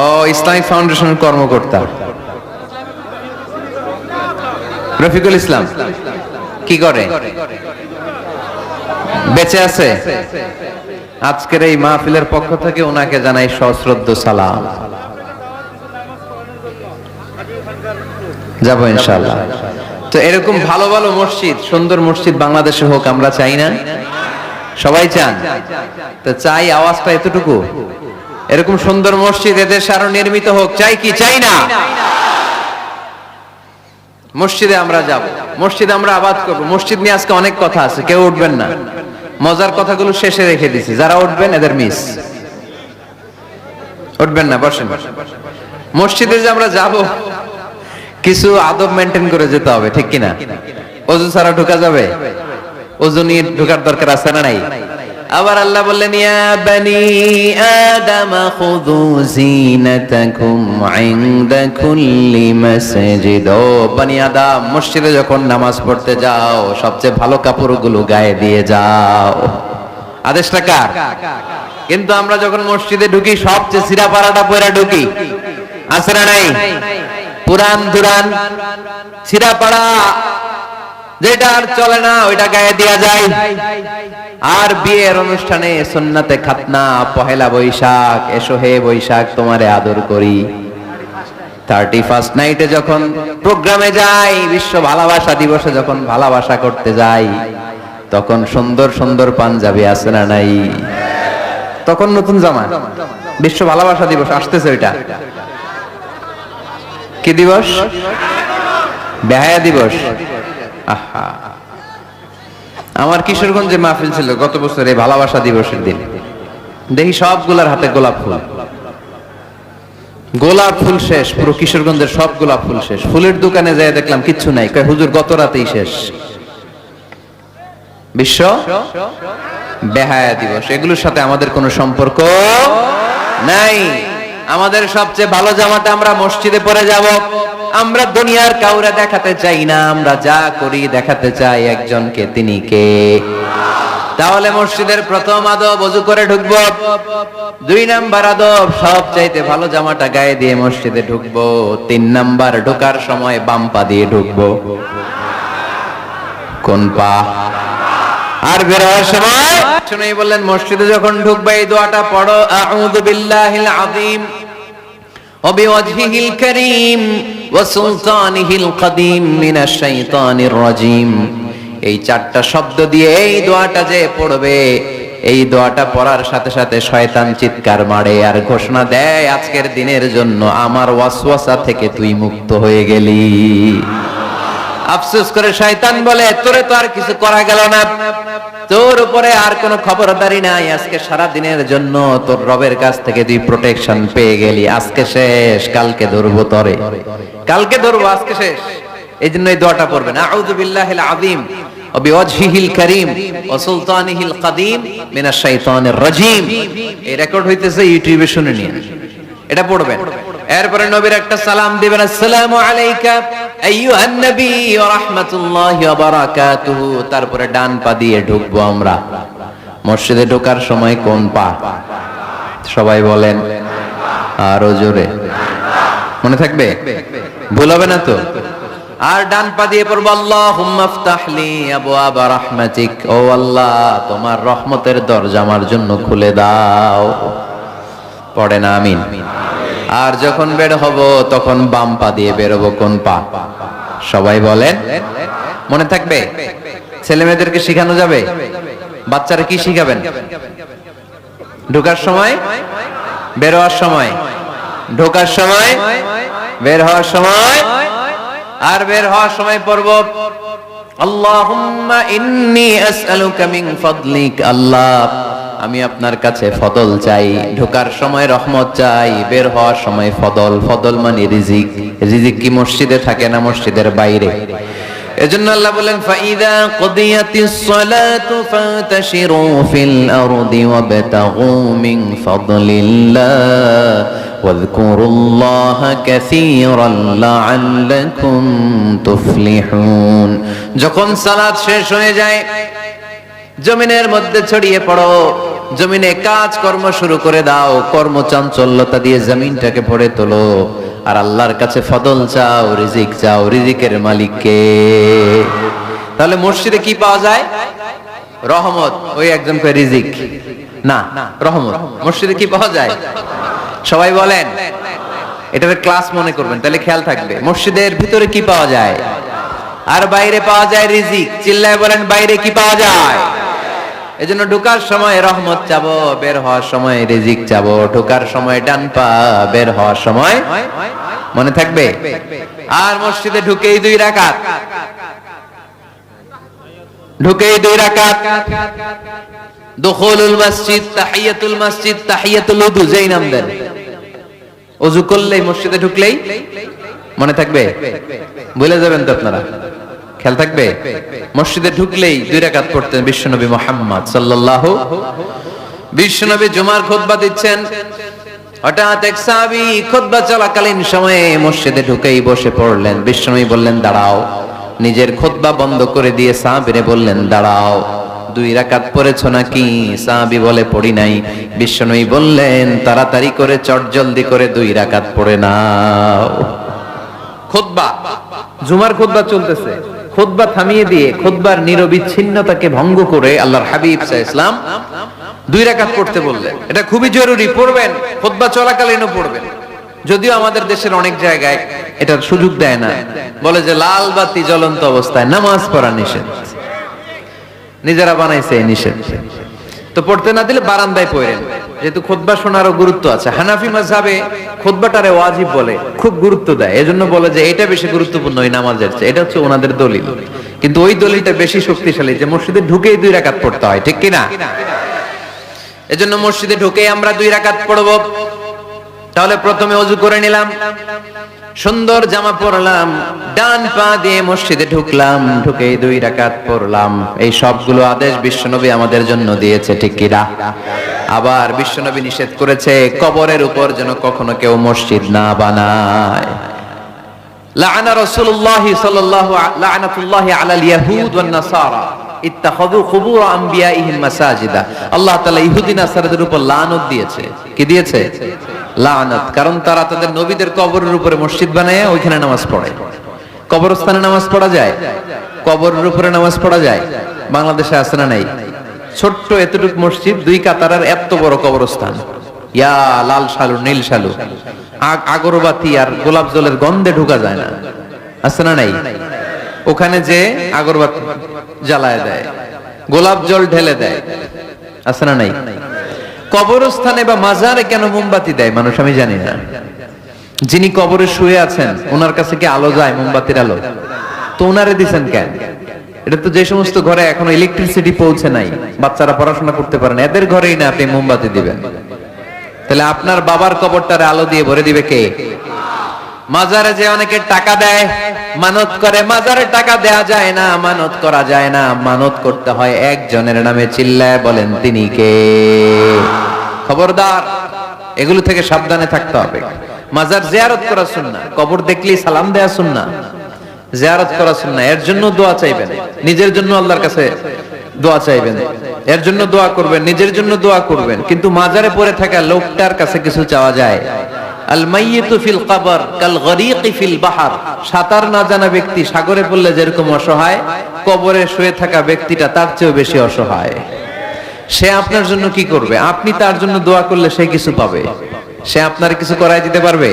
ও, ইসলামিক ফাউন্ডেশনের কর্মকর্তা রফিকুল ইসলাম। কি করে? বেঁচে আছে? আজকের এই মাহফিলের পক্ষ থেকে ওনাকে জানাই সশ্রদ্ধ সালাম। যাবো ইনশাআল্লাহ। তো এরকম ভালো ভালো মসজিদ, সুন্দর মসজিদ বাংলাদেশে হোক, আমরা চাই না? সবাই চান? তো চাই, আওয়াজটা এতটুকু। এরকম সুন্দর মসজিদ এদেশে আরো নির্মিত হোক, চাই কি চাই না? মসজিদে আমরা যাব, মসজিদে আমরা আবাদ করব। মসজিদ নিয়ে আজকে অনেক কথা আছে, কেউ উঠবেন না, মজার কথাগুলো শেষে রেখে দিছি। যারা উঠবেন এদের মিস, উঠবেন না, বসেন। মসজিদে যে আমরা যাব, কিছু আদব মেনটেন করে যেতে হবে, ঠিক কিনা? ওযু ছাড়া ঢোকা যাবে? ওযু নিয়ে ঢোকার দরকার আছে না নাই? আবার আল্লাহ বললেন, ইয়া বানি আদম খুযু জিনাতাকুম ইনদা কুল্লি মাসজিদ। ও বনি আদম, মসজিদে যখন নামাজ পড়তে যাও, সবচেয়ে ভালো কাপড়গুলো গায়ে দিয়ে যাও। আদেশটা কার? কিন্তু আমরা যখন মসজিদে ঢুকি, সবচেয়ে ছিঁড়া পাড়াটা পরে ঢুকি, আছে না নাই? পুরান দুরান ছিঁড়া পাড়া, যেটা আর চলে না, ওইটা গায়ে দেয়া যায়। আর বিয়ের অনুষ্ঠানে, সুন্নাতে খাতনা, পহেলা বৈশাখ, এসো হে বৈশাখ তোমারে আদর করি, 31st নাইটে যখন প্রোগ্রামে যাই, বিশ্ব ভালোবাসা দিবসে যখন ভালোবাসা করতে যাই, তখন সুন্দর সুন্দর পাঞ্জাবি আছে না নাই? তখন নতুন জামা। বিশ্ব ভালোবাসা দিবস আসতেছে, ওইটা কি দিবস? বেহায়া দিবস। আহা, আমার কিশোরগঞ্জে মাহফিল ছিল গত বছর এই ভালোবাসা দিবসের দিন। দেখি সবগুলার হাতে গোলাপ ফুল। গোলাপ ফুল শেষ, পুরো কিশোরগঞ্জের সব গোলাপ ফুল শেষ। ফুলের দোকানে যাই দেখলাম কিচ্ছু নাই, কয় হুজুর গত রাতেই শেষ। বিশ্ব বেহায়া দিবস, এগুলোর সাথে আমাদের কোনো সম্পর্ক নাই। আমাদের সবচেয়ে ভালো জামাটা আমরা মসজিদে পরে যাব। আমরা দুনিয়ার কাউরে দেখাতে চাই না, আমরা যা করি দেখাতে চাই একজনকে, তিনি কে? তাহলে মসজিদের প্রথম আদব, ওযু করে ঢুকবো। 2 নাম্বার আদব, সবচাইতে ভালো জামাটা গায়ে দিয়ে মসজিদে ঢুকবো। 3 নাম্বার, ঢোকার সময় বাম পা দিয়ে ঢুকবো। কোন পা? আর বের হওয়ার সময় শুনেই বললেন, মসজিদে যখন ঢুকবে এই দোয়াটা পড়ো, আউযু বিল্লাহিল আযীম ওয়া বিওয়াজহিল কারীম ওয়া সুলতানিহিল কাদীম মিনাশ শাইতানির রাজীম। এই 4টা শব্দ দিয়ে এই দোয়াটা যে পড়বে, এই দোয়াটা পড়ার সাথে সাথে শয়তান চিৎকার মারে আর ঘোষণা দেয়, আজকের দিনের জন্য আমার ওয়াসওয়াসা থেকে তুই মুক্ত হয়ে গেলি। আফসোস করে শয়তান বলে, তোরে তো আর কিছু করা গেল না, তোর উপরে আর কোনো খবরদারি নাই, আজকে সারা দিনের জন্য তোর রবের কাছ থেকে তুই প্রোটেকশন পেয়ে গেলি, আজকে শেষ, কালকে ধরবো তরে, কালকে ধরবো, আজকে শেষ। এই জন্য এই দোয়াটা পড়বেন, আউযু বিল্লাহিল আযীম ওয়া বিওয়াজহিল কারীম ওয়া সুলতানিহিল কাদীম মিনাশ শাইতানির রাজীম। এই রেকর্ড হইতেছে ইউটিউবে, শুনে নিন, এটা পড়বেন। এরপরে নবীর একটা সালাম দিবেন, আসসালামু আলাইকা আইয়ুহান নবী ওয়া রাহমাতুল্লাহি ওয়া বারাকাতুহু। তারপরে ডান পা দিয়ে ঢুকবো আমরা। মসজিদে ঢোকার সময় কোন পা? সবাই বলেন আরো জোরে, মনে থাকবে? ভুল হবে না তো? আর ডান পা দিয়ে পড়বো আল্লাহুম্মা ইফতাহলি আবওয়াবা রাহমাতিক, ও আল্লাহ তোমার রহমতের দরজা আমার জন্য খুলে দাও। পড়েন আমিন। আর যখন বের হব তখন বাম পা দিয়ে বের হবো। কোন পা? সবাই বলেন। মনে থাকবে? ছেলে মেয়েদেরকে শেখানো যাবে? বাচ্চারা কি শিখাবেন? ঢোকার সময়, বের হওয়ার সময়, ঢোকার সময়, বের হওয়ার সময়, আর বের হওয়ার সময় পড়ব আল্লাহুম্মা ইন্নী আসআলুকা মিন ফাদলিক, আল্লাহ আমি আপনার কাছে ফদল চাই। ঢোকার সময় রহমত চাই, বের হওয়ার সময় ফদল। ফদল মানে রিজিক। রিজিক কি মসজিদে থাকে না মসজিদের বাইরে? এজন্য আল্লাহ বলেন ফাইদা কুদিয়াতিস সালাতু ফান্তাশিরু ফিল আরদি ওয়াবতাগু মিন ফাদলিল্লাহ ওয়াযকুরুল্লাহা কাসীরান লাআল্লাকুম তুফলিহুন। যখন সালাত শেষ হয়ে যায় জমিনের মধ্যে ছড়িয়ে পড়ো, জমিনে কাজ কর্ম শুরু করে দাও, কর্মচাঞ্চল্যতা দিয়ে জমিনটাকে ভরে তোলো, আর আল্লাহর কাছে ফদল চাও, রিজিক চাও। রিজিকের মালিক কে? তাহলে মসজিদে কি পাওয়া যায়? রহমত। ওই একজন কয় রিজিক না, রহমত। মসজিদে কি পাওয়া যায়? সবাই বলেন। এটার ক্লাস মনে করবেন, তাহলে খেয়াল থাকবে। মসজিদের ভিতরে কি পাওয়া যায়? আর বাইরে পাওয়া যায় রিজিক। চিল্লায় বলেন বাইরে কি পাওয়া যায়? এজন্য ঢোকার সময় রহমত চাবো, বের হওয়ার সময় রিজিক চাবো। ঢোকার সময় ডান পা, বের হওয়ার সময়, মনে থাকবে? আর মসজিদে ঢুকেই 2 রাকাত, ঢুকেই 2 রাকাত। দুখুলুল মসজিদ, তাহিয়াতুল মসজিদ, তাহিয়াতুল উযু যেই নাম দেন। ওযু করলেই মসজিদে ঢুকলেই মনে থাকবে? ভুলে যাবেন তো আপনারা? খেয়াল থাকবে? মসজিদে ঢুকলেই 2 রাকাত পড়তেন বিশ্বনবী মুহাম্মদ সাল্লাল্লাহু। বিশ্বনবী জুমার খুতবা দিচ্ছেন, হঠাৎ এক সাহাবী খুতবা চলাকালীন সময়ে মসজিদে ঢুকেই বসে পড়লেন। বিশ্বনবী বললেন দাঁড়াও। নিজের খুতবা বন্ধ করে দিয়ে সাহাবীরে বললেন দাঁড়াও, 2 রাকাত পড়েছো নাকি? সাহাবী বলে পড়ি নাই। বিশ্বনবী বললেন তাড়াতাড়ি করে চটজলদি করে 2 রাকাত পড়ে নাও। খুতবা, জুমার খুতবা চলতেছে, খুতবা থামিয়ে দিয়ে খুতবার নিরবিচ্ছিন্নতাকে ভঙ্গ করে আল্লাহর হাবিব সাল্লাল্লাহু আলাইহি ওয়াসাল্লাম 2 রাকাত পড়তে বললেন। এটা খুবই জরুরি, পড়বেন, খুতবা চলাকালীনও পড়বেন। যদিও আমাদের দেশের অনেক জায়গায় এটার সুযোগ দেয় না, বলে যে লাল বাতি জ্বলন্ত অবস্থায় নামাজ পড়া নিষেধ। নিজেরা বানাইছে এই নিষেধ। তো পড়তে না দিলে বারান্দায় পড়েন, যেহেতু খুতবা শোনারও গুরুত্ব আছে। হানাফি মাযহাবে খুতবাটারে ওয়াজিব বলে, খুব গুরুত্ব দেয়। এজন্য বলে যে এটা বেশি গুরুত্বপূর্ণ ওই নামাজের চেয়ে। এটা হচ্ছে ওনাদের দলিল। কিন্তু ওই দলিলটা বেশি শক্তিশালী যে মসজিদে ঢুকেই 2 রাকাত পড়তে হয়, ঠিক কি না? এজন্য মসজিদে ঢুকেই আমরা 2 রাকাত পড়ব। তাহলে প্রথমে ওযু করে নিলাম, সুন্দর জামা পরলাম, ডান পা দিয়ে মসজিদে ঢুকলাম, ঢুকেই 2 রাকাত পড়লাম। এই সবগুলো আদেশ বিশ্বনবী আমাদের জন্য দিয়েছে, ঠিক কি না? আবার বিশ্বনবী নিষেধ করেছে কবরের উপর যেন কখনো কেউ মসজিদ না বানায়। লাআনা রাসূলুল্লাহ সাল্লাল্লাহু লাআনাতুল্লাহি আলাল ইয়াহুদ ওয়ান নাসারা ইত্তাখাযু কুবুর আমবিয়াইহিম মাসাজিদা। আল্লাহ তাআলা ইহুদি নাসারাদের উপর লানত দিয়েছে। কি দিয়েছে? লানত। কারণ তারা তাদের নবীদের কবরের উপরে মসজিদ বানায় ওইখানে নামাজ পড়ে। কবরস্থানে নামাজ পড়া যায়? কবরের উপরে নামাজ পড়া যায়? বাংলাদেশে আছে না নাই? ছোট্ট এতটুক মসজিদ, 2 কাতারের এত বড় কবরস্থান। ইয়া লাল শালু, নীল শালু, আগরবাতি আর গোলাপ জলের গন্ধে ঢোকা যায় না, আছে না নাই? ওখানে যে আগরবাতি জ্বালায় দেয়, গোলাপ জল ঢেলে দেয়, আছে না নাই? কবরস্থানে বা মাজারে কেন মোমবাতি দেয় মানুষ আমি জানি না। যিনি কবরে শুয়ে আছেন ওনার কাছে কি আলো যায়? মোমবাতির আলো। তো ওনারে দিবেন কেন? এটা তো যে সমস্ত ঘরে এখনো ইলেকট্রিসিটি পৌঁছে নাই, বাচ্চারা পড়াশোনা করতে পারে না, এদের ঘরেই না আপনি মোমবাতি দিবেন। তাহলে আপনার বাবার কবরটারে আলো দিয়ে ভরে দিবে কে? মাজারে যে অনেকে টাকা দেয়, মানত করে, মাজারে টাকা দেয়া যায় না, মানত করা যায় না, মানত করতে হয় একজনের নামে। চিল্লায় বলেন তিনি কে? খবরদার, এগুলো থেকে সাবধানে থাকতে হবে। মাজার জিয়ারত করা সুন্নাহ, কবর দেখলেই সালাম দেয়া সুন্নাহ, জিয়ারত করা সুন্নাহ। এর জন্য দোয়া চাইবেন, নিজের জন্য আল্লাহর কাছে দোয়া চাইবেন, এর জন্য দোয়া করবেন, নিজের জন্য দোয়া করবেন। কিন্তু মাজারে পড়ে থাকা লোকটার কাছে কিছু চাওয়া যায়? আল মাইয়িতু ফিল কবর কাল গরীকি ফিল বাহর, সাঁতার না জানা ব্যক্তি সাগরে পড়লে যেরকম অসহায়, কবরে শুয়ে থাকা ব্যক্তিটা তার চেয়েও বেশি অসহায়। সে আপনার জন্য কি করবে? আপনি তার জন্য দোয়া করলে সে কিছু পাবে। সে আপনার কিছু করাই দিতে পারবে?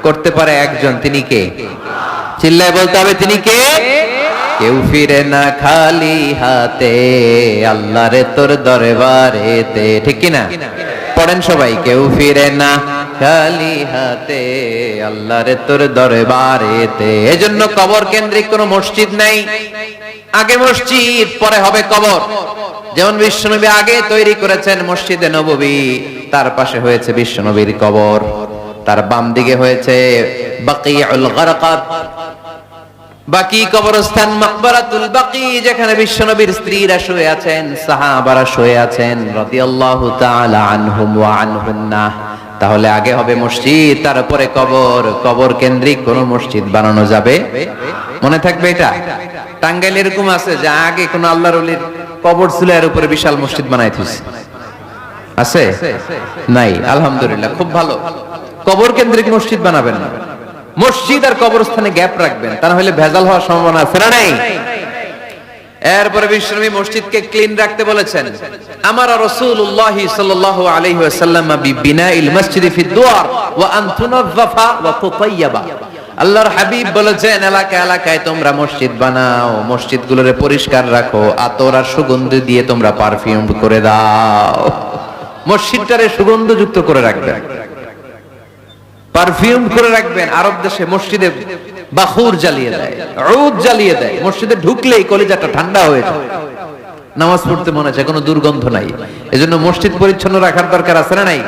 করতে পারে একজন, তিনি কে? চিল্লায় বলতে হবে, তিনি কে? কেউ ফিরে না খালি হাতে, আল্লাহরে তোর দরবারেতে। ঠিক কিনা? পড়েন সবাই, কেউ ফিরে না খালি হাতে, আল্লাহরে তোর দরবারেতে। এজন্য কবর কেন্দ্রিক কোনো মসজিদ নাই। আগে মসজিদ, পরে হবে কবর। যেমন বিশ্বনবী আগে তৈরি করেছেন মসজিদে নববী, তার পাশে হয়েছে বিশ্বনবীর কবর, তার বাম দিকে হয়েছে বাকিউল গারকাত, বাকি কবরস্থান, মাকবারাতুল বাকি, যেখানে বিশ্বনবীর স্ত্রীরা শুয়ে আছেন, সাহাবারা শুয়ে আছেন রাদিয়াল্লাহু তাআলা আনহুম ওয়া আনহুন্নাহ। তাহলে আগে হবে মসজিদ, তারপরে কবর। কবর কেন্দ্রিক কোন মসজিদ বানানো যাবে? মনে থাকবে এটা? টাঙ্গাইল এরকম আছে যে আগে কোন আল্লাহর ওলির কবর ছিল, এর উপরে বিশাল মসজিদ বানাই দিয়েছে। আছে? নাই। আলহামদুলিল্লাহ, খুব ভালো। কবর কেন্দ্রিক মসজিদ বানাবেন না, মসজিদ আর কবরস্থানে গ্যাপ রাখবেন, তা না হলে ভেজাল হওয়ার সম্ভাবনা আছে না? নাই। এরপরে বিশ্বনবী মসজিদকে ক্লিন রাখতে বলেছেন। আমার রাসূলুল্লাহ সাল্লাল্লাহু আলাইহি ওয়াসাল্লাম বিবিনাইল মসজিদি ফি দুয়ার ওয়া আন তুনাযযাফা ওয়া তুতায়্যাবা। আল্লাহর হাবিব বলেছেন, এলাকা এলাকায় তোমরা মসজিদ বানাও, মসজিদগুলোরে পরিষ্কার রাখো, আতর আর সুগন্ধ দিয়ে তোমরা পারফিউম করে দাও, মসজিদটারে সুগন্ধযুক্ত করে রাখবে, পারফিউম করে রাখবেন। আরব দেশে মসজিদে বাখুর জ্বালিয়ে দেয়, উদ জ্বালিয়ে দেয়, মসজিদে ঢুকলেই কলিজাটা ঠান্ডা হয়ে যায়, নামাজ পড়তে মনে চায়, কোনো দুর্গন্ধ নাই। এজন্য মসজিদ পরিচ্ছন্ন রাখার দরকার আছে না নাই?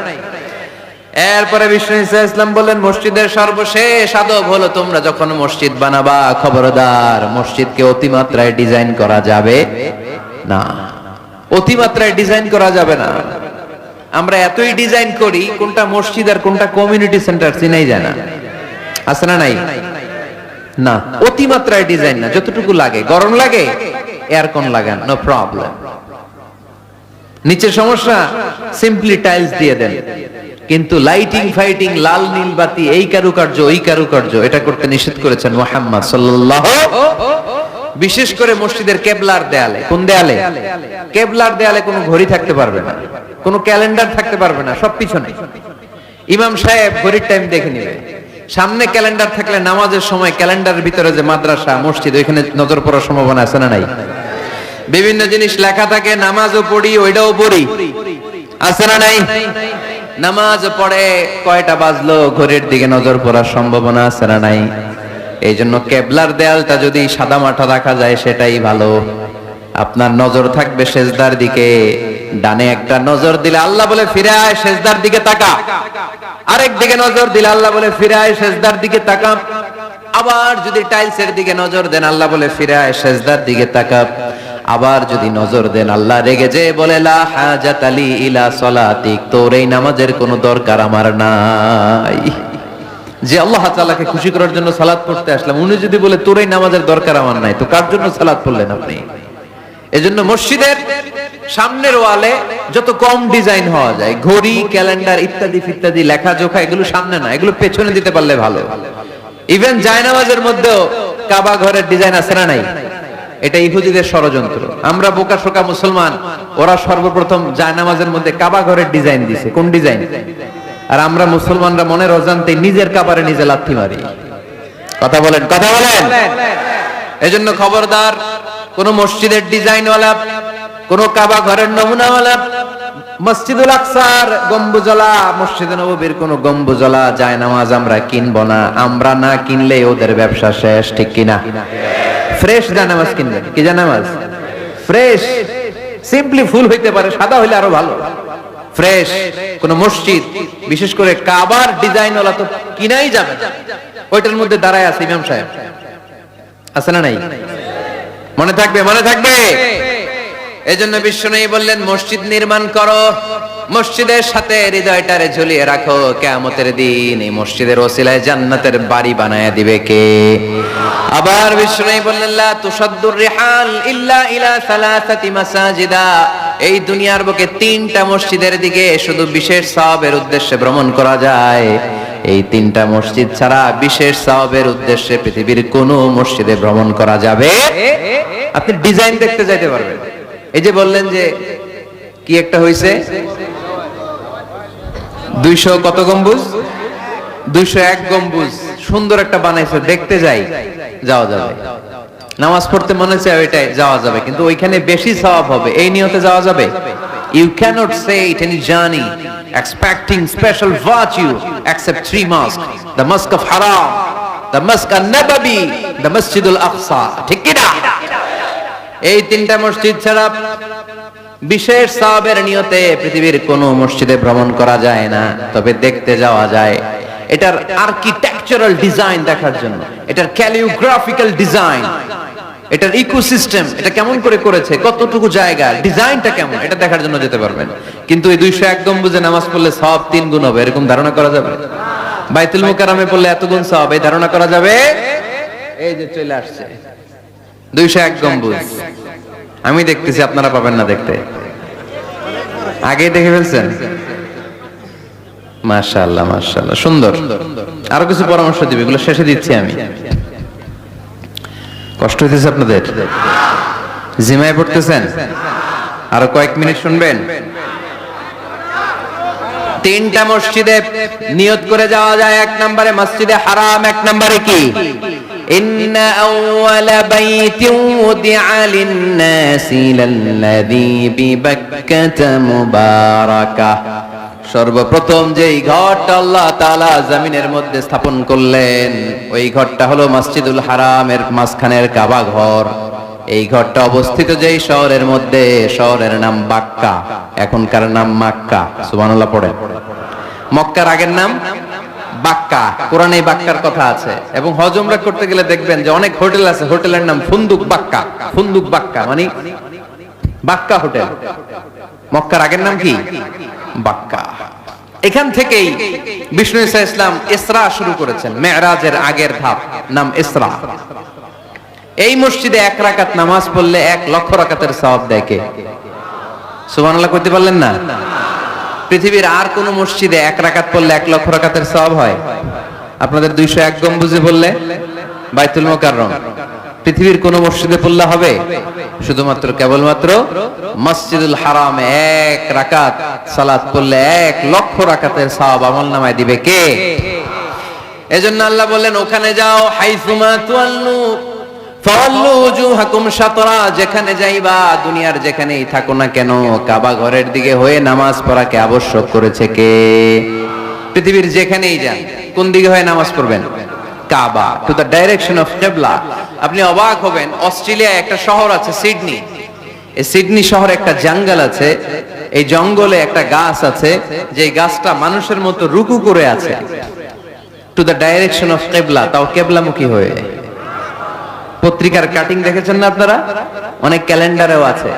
এরপরে বিষ্ণু ইসলাম বললেন, মসজিদের সর্বশেষ আদব হলো তোমরা যখন মসজিদ বানাবা, খবরদার মসজিদকে অতিমাত্রায় ডিজাইন করা যাবে না। অতিমাত্রায় ডিজাইন করা যাবে না। আমরা এতই ডিজাইন করি, কোনটা মসজিদ আর কোনটা কমিউনিটি সেন্টার চিনাই যায় না। আছে না নাই? না, অতিমাত্রায় ডিজাইন না, যতটুকু লাগে। গরম লাগে, এয়ারকন লাগান, নো প্রবলেম। নিচে সমস্যা, সিম্পলি টাইলস দিয়ে দেন। কিন্তু লাইটিং ফাইটিং, লাল নীল বাতি, এই কারুকার্য ওই কারুকার্য, এটা করতে নিষেধ করেছেন মুহাম্মদ সাল্লাল্লাহু। বিশেষ করে মসজিদের কেবলার দেয়ালে। কোন দেয়ালে? কেবলার দেয়ালে কোনো ঘড়ি থাকতে পারবে না, কোনো ক্যালেন্ডার থাকতে পারবে না, সব পিছনে। ইমাম সাহেব ঘড়ির টাইম দেখে নেবে। সামনে ক্যালেন্ডার থাকলে নামাজের সময় ক্যালেন্ডারের ভিতরে যে মাদ্রাসা, মসজিদ, ওইখানে নজর পড়ার সম্ভাবনা আছে না নাই? বিভিন্ন জিনিস লেখা থাকে, নামাজও পড়ি, ওইটাও পড়ি, আছে না নাই? নামাজ পড়ে কয়টা বাজলো, ঘড়ির দিকে নজর পড়ার সম্ভাবনা আছে না নাই? এই জন্য কেবলার দেয়ালটা যদি সাদা মাঠা রাখা যায় সেটাই ভালো। আপনার নজর থাকবে সেজদার দিকে। ডানে একটা নজর দিলে আল্লাহ বলে ফিরে আয়, সেজদার দিকে তাকা। আরেক দিকে নজর দিলে আল্লাহ বলে ফিরে আয়, সেজদার দিকে তাকা। আবার যদি টাইলসের দিকে নজর দেন, আল্লাহ বলে ফিরে আয়, সেজদার দিকে তাকা। আবার যদি নজর দেন, আল্লাহ রেগে যে বলে লা হাজাত আলী ইলা সলাতিক, তোর এই নামাজের কোনো দরকার আমার নাই। যে আল্লাহ তাআলাকে খুশি করার জন্য সালাত পড়তে আসলাম, উনি যদি বলে তোর এই নামাজের দরকার আমার নাই, তো কার জন্য সালাত পড়লেন আপনি? এজন্য মসজিদের সামনের ওয়ালে যত কম ডিজাইন হওয়া যায়, ঘড়ি, ক্যালেন্ডার ইত্যাদি ইত্যাদি, লেখা জোখা, এগুলো সামনে না, এগুলো পেছনে দিতে পারলে ভালো। ইভেন জায়নামাজের মধ্যেও কাবা ঘরের ডিজাইন আছে না নাই? এটা ইহুদিদের ষড়যন্ত্র। আমরা বোকা শোকা মুসলমান, ওরা সর্বপ্রথম জায়নামাজের মধ্যে কাবা ঘরের ডিজাইন দিছে। কোন ডিজাইন? আর আমরা মুসলমানরা মনের অজান্তে নিজের কাবারে নিজে লাথি মারি। কথা বলেন, কথা বলেন। এজন্য খবরদার, কোন মসজিদের ডিজাইনওয়ালা, কোন কাবা ঘরের নমুনাওয়ালা, মসজিদুল আকসার গম্বুজলা, মসজিদে নববীর কোন গম্বুজলা জায়নামাজ আমরা কিনবো না। আমরা না কিনলে ওদের ব্যবসা শেষ, ঠিক কিনা? ফ্রেশ জায়নামাজ কিনবেন। কি জায়নামাজ? ফ্রেশ, সিম্পলি ফুল হইতে পারে, সাদা হইলে আরো ভালো। ফ্রেশ কোন মসজিদ, বিশেষ করে কাবার ডিজাইনওয়ালা তো কিনাই যাবে না। ওইটার মধ্যে দাঁড়ায় আছে ইমাম সাহেব, আছে না নাই? মনে থাকবে, মনে থাকবে। এজন্য বিশ্বনবী বললেন, মসজিদ নির্মাণ করো, মসজিদের সাথে হৃদয়টারে ঝুলিয়ে রাখো। কিয়ামতের দিন এই মসজিদের ওসিলায় জান্নাতের বাড়ি বানায়া দিবে কে? আবার বিশ্বনবী বললেন, লা তুসাদ্দুর রিহাল ইল্লা ইলা সালাসাতি মাসাজিদা। এই দুনিয়ার বুকে 3টা মসজিদের দিকে শুধু বিশেষ সওয়াবের উদ্দেশ্যে ভ্রমণ করা যায়। এই তিনটা মসজিদ ছাড়া বিশেষ সওয়াবের উদ্দেশ্যে পৃথিবীর কোন মসজিদে ভ্রমণ করা যাবে। আপনি ডিজাইন দেখতে যাইতে পারবেন। এই যে বললেন যে কি একটা হইছে 200 কত গম্বুজ, 201 গম্বুজ সুন্দর একটা বানাইছে, দেখতে যাই, যাওয়া যাবে। নামাজ পড়তে মনে চায় ওইটাই যাওয়া যাবে, কিন্তু ওইখানে বেশি সওয়াব হবে এই নিয়তে যাওয়া যাবে? You cannot say it any journey expecting special virtue except 3 mosques, the mosque of Haram, the mosque an-Nabawi, the Masjid al-Aqsa, ঠিক কি না? এই তিনটা মসজিদ ছাড়া বিশেষ সওয়াবের নিয়তে পৃথিবীর কোন মসজিদে ভ্রমণ করা যায় না, তবে দেখতে যাওয়া যায়। এটার আর্কিটেকচারাল ডিজাইন দেখার জন্য, এটার ক্যালিওগ্রাফিক্যাল ডিজাইন, এটার ইকোসিস্টেম, এটা কেমন করে করেছে, কতটুকু জায়গা, ডিজাইনটা কেমন, এটা দেখার জন্য যেতে পারবেন। কিন্তু এই 201 গম্বুজে নামাজ পড়লে সওয়াব 3 গুণ হবে, এরকম ধারণা করা যাবে? বাইতুল মুকাররমে পড়লে এত গুণ সওয়াব, এই ধারণা করা যাবে? এই যে চলে আসছে 201 গম্বুজ, আমি দেখতেছি, আপনারা পাবেন না দেখতে। আগেই দেখে ফেলছেন? মাশাআল্লাহ মাশাআল্লাহ, সুন্দর। আরো কিছু পরামর্শ দিবে, এগুলো শেষে দিচ্ছি আমি। কষ্ট হইতেছে আপনাদের? জিমায় পড়তেছেন? আরো কয়েক মিনিট শুনবেন। 3টা মসজিদে নিয়ত করে যাওয়া যায়। 1 নম্বরে মসজিদে হারাম, 1 নম্বরে কি? ইন্না আউওয়ালা বাইতিন উদিআ লিন-নাসি লাল্লাযী বিবাক্কাতা মুবারাকা। সর্বপ্রথম যেই ঘরটা আল্লাহ তাআলা জমিনের মধ্যে স্থাপন করলেন, ওই ঘরটা হলো মসজিদুল হারামের মাঝখানের কাবা ঘর। এই ঘরটা অবস্থিত যেই শহরের মধ্যে, শহরের নাম বাক্কা, এখনকার নাম মক্কা। সুবহানাল্লাহ পড়েন। মক্কার আগের নাম বাক্কা। কোরআনে বাক্কার কথা আছে, এবং হজ উমরা করতে গেলে দেখবেন যে অনেক হোটেল আছে, হোটেলের নাম ফুন্দুক বাক্কা। ফুন্দুক বাক্কা মানে বাক্কা হোটেল। মক্কার আগের নাম কি? বাক্কা। এখান থেকেই বিষ্ণু ঈসা ইসলাম ইসরা শুরু করেছেন, মেরাজের আগের ধাপ, নাম ইসরা। এই মসজিদে 1 রাকাত নামাজ পড়লে 1 লক্ষ রাকাতের সওয়াব দেয় কে? সুবহানাল্লাহ করতে পারলেন না? পৃথিবীর আর কোন মসজিদে 1 রাকাত পড়লে 1 লক্ষ রাকাতের সওয়াব হয়? আপনাদের 201 গম্বুজে পড়লে, বাইতুল মুকাররম, পৃথিবীর কোন মসজিদে পড়লে হবে? শুধুমাত্র কেবলমাত্র মসজিদুল হারামে 1 রাকাত সালাত পড়লে 1 লক্ষ রাকাতের সওয়াব আমলনামায় দিবে কে? এজন্য আল্লাহ বললেন, ওখানে যাও, হাইসুমা তুয়াল্লু ফাওয়াল্লু ওজুহাকুম শাতরা, যেখানে যাইবা, দুনিয়ার যেখানেই থাকো না কেন, কাবা ঘরের দিকে হয়ে নামাজ পড়াকে আবশ্যক করেছে কে? পৃথিবীর যেখানেই যান, কোন দিকে হয়ে নামাজ পড়বেন? কাবা, টু দ্য ডাইরেকশন অফ কিবলা। আপনি অবাক হবেন, অস্ট্রেলিয়ায় একটা শহর আছে সিডনি। এই সিডনি শহরে একটা জঙ্গল আছে, এই জঙ্গলে একটা গাছ আছে, যে গাছটা মানুষের মতো রুকু করে আছে, টু দ্য ডাইরেকশন অফ কিবলা, তাও কিবলামুখী হয়ে। পত্রিকার কাটিং দেখেছেন না আপনারা? অনেক ক্যালেন্ডারেও আছে।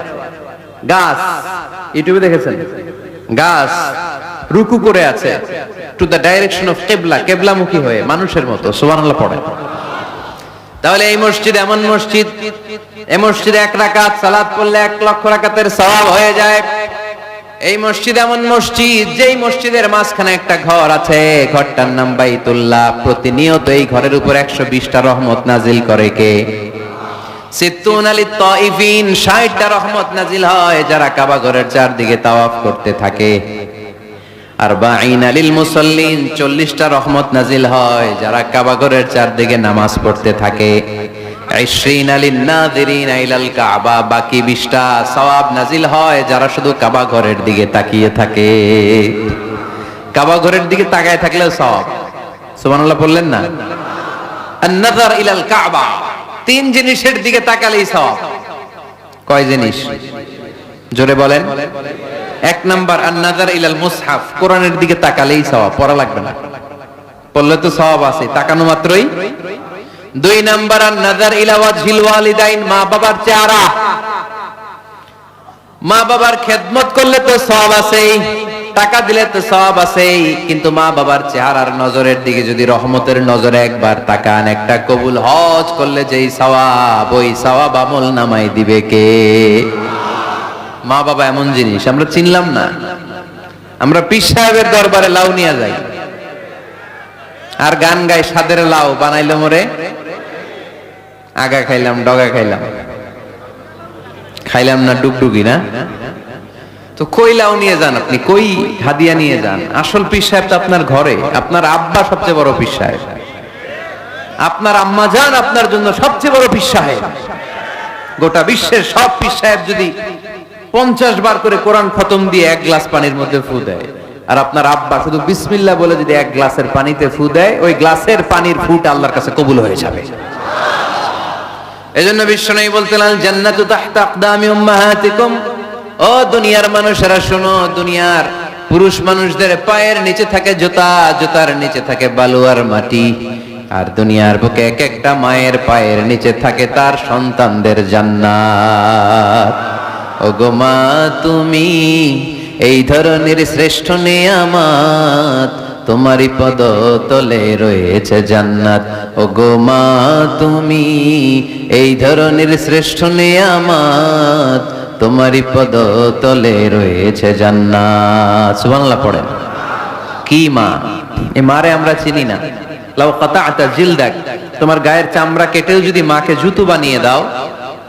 গাছ, ইউটিউবে দেখেছেন? গাছ রুকু করে আছে, টু দ্য ডাইরেকশন অফ কিবলা, কিবলামুখী হয়ে, মানুষের মতো। সুবহানাল্লাহ পড়ে। তাহলে এই মসজিদ এমন মসজিদ, এই মসজিদে 1 রাকাত সালাত পড়লে 1 লক্ষ রাকাতের সওয়াব হয়ে যায়। এই মসজিদ এমন মসজিদ, যেই মসজিদের মাঝখানে একটা ঘর আছে, ঘরটার নাম বাইতুল্লাহ। প্রতিনিয়ত এই ঘরের উপর 120টা রহমত নাজিল করে কে? সিত্তুন আলিত তাইফিন, 60টা রহমত নাজিল হয় যারা কাবা ঘরের চারদিকে তাওয়াফ করতে থাকে। আরবাঈন লিল মুসাল্লিন, 40টা রহমত নাজিল হয় যারা কাবা ঘরের চারদিকে নামাজ পড়তে থাকে। 20 লিন নাযিরিন ইলাল কাবা, বাকি 20টা সওয়াব নাজিল হয় যারা শুধু কাবা ঘরের দিকে তাকিয়ে থাকে। কাবা ঘরের দিকে তাকায় থাকলেও সওয়াব। সুবহানাল্লাহ বললেন না? আন-নাযার ইলাল কাবা, 3 জিনিসের দিকে তাকালেই সওয়াব। কয় জিনিস? জোরে বলেন। 1 নাম্বার আন-নাযার ইলাল মুসহাফ, কোরআনের দিকে তাকালেই সওয়াব, পড়া লাগবে না, পড়লে তো সওয়াব আছে, তাকানো মাত্রই। 2 নাম্বার আন-নাযার ইলা ওয়াজহিল ওয়ালিদাইন, মা বাবার চেহারা। মা বাবার খেদমত করলে তো সওয়াব আছেই, টাকা দিলে তো সওয়াব আছেই, কিন্তু মা বাবার চেহারার নজরের দিকে যদি রহমতের নজরে একবার তাকান, একটা কবুল হজ করলে যেই সওয়াব, ওই সওয়াব আমল নামায় দিবে কে? মা বাবা এমন জিনিস আমরা চিনলাম না। আমরা পীর সাহেবের দরবারে লাউ নিয়ে যাই, আর গান গায় সাদের লাউ বানাইলো মোরে আগা খাইলাম ডগা খাইলাম, খাইলাম না ডুগডুগি না। তো কই লাউ নিয়ে যান আপনি, কই হাদিয়া নিয়ে যান? আসল পীর সাহেব তো আপনার ঘরে। আপনার আব্বা সবচেয়ে বড় পীর সাহেব, আপনার আম্মা জান আপনার জন্য সবচেয়ে বড় পীর সাহেব। গোটা বিশ্বের সব পীর সাহেব যদি 50 বার করে কোরআন খতম দিয়ে এক গ্লাস পানির মধ্যে ফু দেয়, আর আপনার আব্বা শুধু বিসমিল্লাহ বলে যদি এক গ্লাসের পানিতে ফু দেয়, ওই গ্লাসের পানির ফুটা আল্লাহর কাছে কবুল হয়ে যাবে। এজন্য বিশ্বনবী বলতেন, আল জান্নাতু তাহতা আকদামি উম্মাহাতিকুম। ও দুনিয়ার মানুষেরা শোনো, দুনিয়ার পুরুষ মানুষদের পায়ের নিচে থাকে জুতা, জুতার নিচে থাকে বালু আর মাটি, আর দুনিয়ার বুকে এক একটা মায়ের পায়ের নিচে থাকে তার সন্তানদের জান্নাত। ওগো মা তুমি এই ধরনের শ্রেষ্ঠ নিয়ামত, তোমারই পদ তলে রয়েছে জান্নাত। ওগো মা তুমি এই ধরনের শ্রেষ্ঠ নিয়ামত, তোমারই পদ তলে রয়েছে জান্নাত। সুবহানাল্লাহ পড়েন। কি মা? এই মারে আমরা চিনি না। লাউ কাতাআতা জিলদাক, তোমার গায়ের চামড়া কেটেও যদি মাকে জুতো বানিয়ে দাও,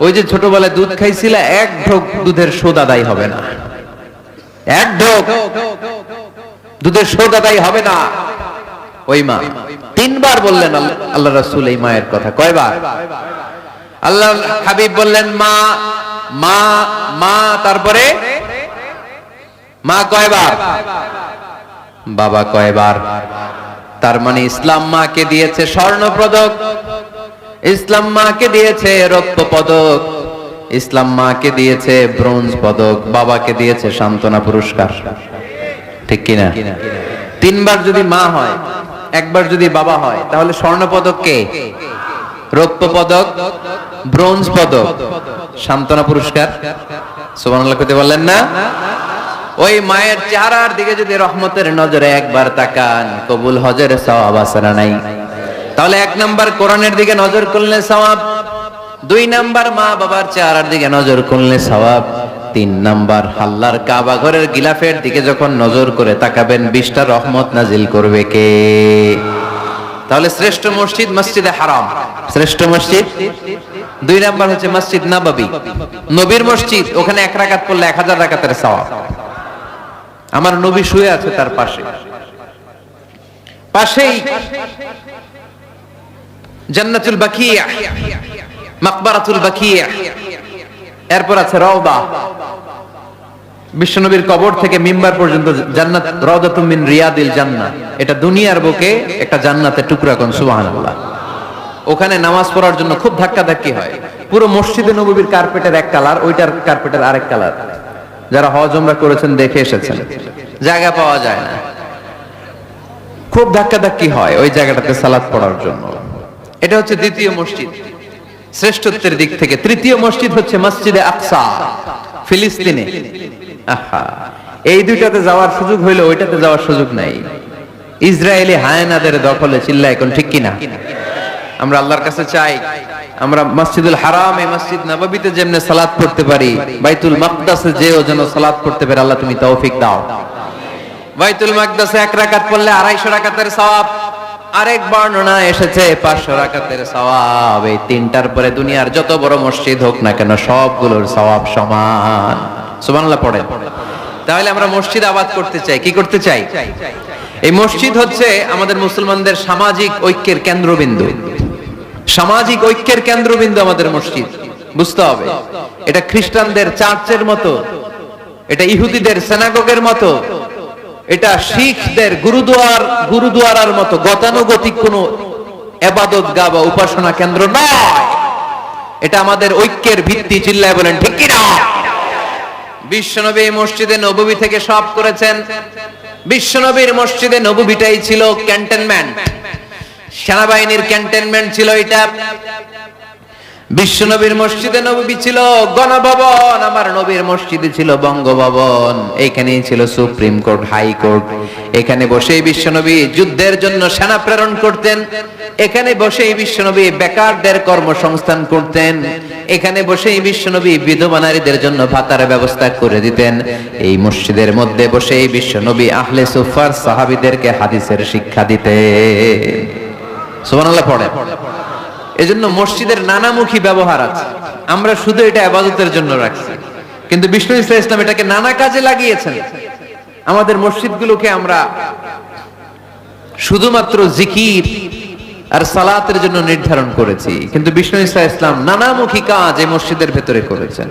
ওই যে ছোটবেলায় দুধ খাইছিলা, এক ঢোক দুধের শোধ আদায় হবে না। এক ঢোক দুধের শোধ আদায় হবে না। ওই মা 3 বার বললেন আল্লাহ রাসূল এই মায়ের কথা। কয়বার? আল্লাহ হাবিব বললেন মা মা মা, তারপরে মা কয়বার? বাবা কয়বার? তার মানে ইসলাম মাকে দিয়েছে স্বর্ণ পদক, ইসলাম মাকে দিয়েছে রৌপ্য পদক, ইসলাম মাকে দিয়েছে ব্রোঞ্জ পদক, বাবাকে দিয়েছে সান্ত্বনা পুরস্কার। ঠিক কিনা? 3 বার যদি মা হয়, একবার যদি বাবা হয়, তাহলে স্বর্ণ পদক কে? রৌপ্য পদক, ব্রোঞ্জ পদক, সান্ত্বনা পুরস্কার। সুবহানাল্লাহ কইতে বললেন না? ওই মায়ের চেহারার দিকে যদি রহমতের নজরে একবার তাকান, কবুল হজের সওয়াব আছে না নাই? তাহলে 1 নাম্বার কোরআনের দিকে নজর করলে সওয়াব, 2 নাম্বার মা বাবার চেহারার দিকে নজর করলে সওয়াব, 3 নাম্বার আল্লাহর কাবা ঘরের গিলাফের দিকে যখন নজর করে তাকাবেন, 20টা রহমত নাজিল করবে কে? তাহলে শ্রেষ্ঠ মসজিদ মসজিদে হারাম, শ্রেষ্ঠ মসজিদ। 2 নাম্বার হচ্ছে মসজিদ নববী, নবীর মসজিদ। ওখানে 1 রাকাত পড়লে 1000 রাকাতের সওয়াব। আমার নবী শুয়ে আছে তার পাশে, পাশেই জান্নাতুল বাকিয়া, মাকবারাতুল বাকিয়া, এরপর আছে রওদা। বিশ্বনবীর কবর থেকে মিম্বার পর্যন্ত জান্নাত, রাউদাতুম মিন রিয়াদিল জান্নাহ। এটা দুনিয়ার বুকে একটা জান্নাতের টুকরা। কোন সুবহানাল্লাহ। ওখানে নামাজ পড়ার জন্য খুব ধাক্কাধাক্কি হয়। পুরো মসজিদে নববীর কার্পেটের এক কালার, ওইটার কার্পেটের আরেক কালার। যারা হজ উমরা করেছেন দেখে এসেছেন, জায়গা পাওয়া যায় না, খুব ধাক্কাধাক্কি হয় ওই জায়গাটাতে সালাত পড়ার জন্য। এটা হচ্ছে দ্বিতীয় মসজিদ শ্রেষ্ঠত্বের দিক থেকে। তৃতীয় মসজিদ হচ্ছে মসজিদে আকসা, ফিলিস্তিনে। আহা, এই দুইটাতে যাওয়ার সুযোগ হইলো, ওইটাতে যাওয়ার সুযোগ নাই। ইসরায়েলি হায়নাদের দখলে। চিল্লায় কোন ঠিক কিনা? আমরা আল্লাহর কাছে চাই আমরা মসজিদুল হারাম, এই মসজিদ নববীতে যেমনে সালাত পড়তে পারি, বাইতুল মাকদাসে যেও যেন সালাত পড়তে পারে। আল্লাহ তুমি তৌফিক দাও। বাইতুল মাকদাসে 1 রাকাত পড়লে 250 রাকাতের সওয়াব। আরেক বর্ণনা এসেছে 500 রাকাতের সওয়াব। এই 3টার পরে দুনিয়ার যত বড় মসজিদ হোক না কেন, সবগুলোর সওয়াব সমান। সুবহানাল্লাহ পড়েন। তাহলে আমরা মসজিদ আবাদ করতে চাই। কি করতে চাই? এই মসজিদ হচ্ছে আমাদের মুসলমানদের সামাজিক ঐক্যের কেন্দ্রবিন্দু। সামাজিক ঐক্যের কেন্দ্রবিন্দু আমাদের মসজিদ। বুঝতে হবে, এটা খ্রিস্টানদের চার্চের মতো, এটা ইহুদিদের সিনাগগের মতো, এটা শিখদের গুরুদুয়ারার মতো গতানুগতিক কোনো ইবাদতগাহ বা উপাসনা কেন্দ্র নয়। এটা আমাদের ঐক্যের ভিত্তি। চিল্লায় বলেন ঠিক কি না? বিশ্বনবী মসজিদে নববী থেকে সব করেছেন। বিশ্বনবীর মসজিদে নববীটাই ছিল ক্যান্টনমেন্ট, সেনাবাহিনীর ক্যান্টনমেন্ট ছিল এটা। বিশ্বনবীর মসজিদে নববী ছিল গণভবন, আমার নবীর মসজিদে ছিল বঙ্গভবন। এইখানেই ছিল সুপ্রিম কোর্ট, হাই কোর্ট। এখানে বসেই বিশ্বনবী যুদ্ধের জন্য সেনা প্রেরণ করতেন। এখানে বসেই বিশ্বনবী বেকারদের কর্মসংস্থান করতেন। এখানে বসেই বিশ্বনবী বিধবা নারীদের জন্য ভাতার ব্যবস্থা করে দিতেন। এই মসজিদের মধ্যে বসেই বিশ্বনবী আহলে সুফার সাহাবীদেরকে হাদিসের শিক্ষা দিতেন। সুবহানাল্লাহ পড়ে। এজন্য মসজিদের নানামুখী ব্যবহার আছে। আমরা শুধু এটা ইবাদতের জন্য রাখছি, কিন্তু বিষ্ণু ইসলাম এটাকে নানা কাজে লাগিয়েছেন। আমাদের মসজিদগুলোকে আমরা শুধুমাত্র জিকির আর সালাতের জন্য নির্ধারণ করেছি, কিন্তু বিষ্ণু ইসলাম নানামুখী কাজ এই মসজিদের ভেতরে করেছেন।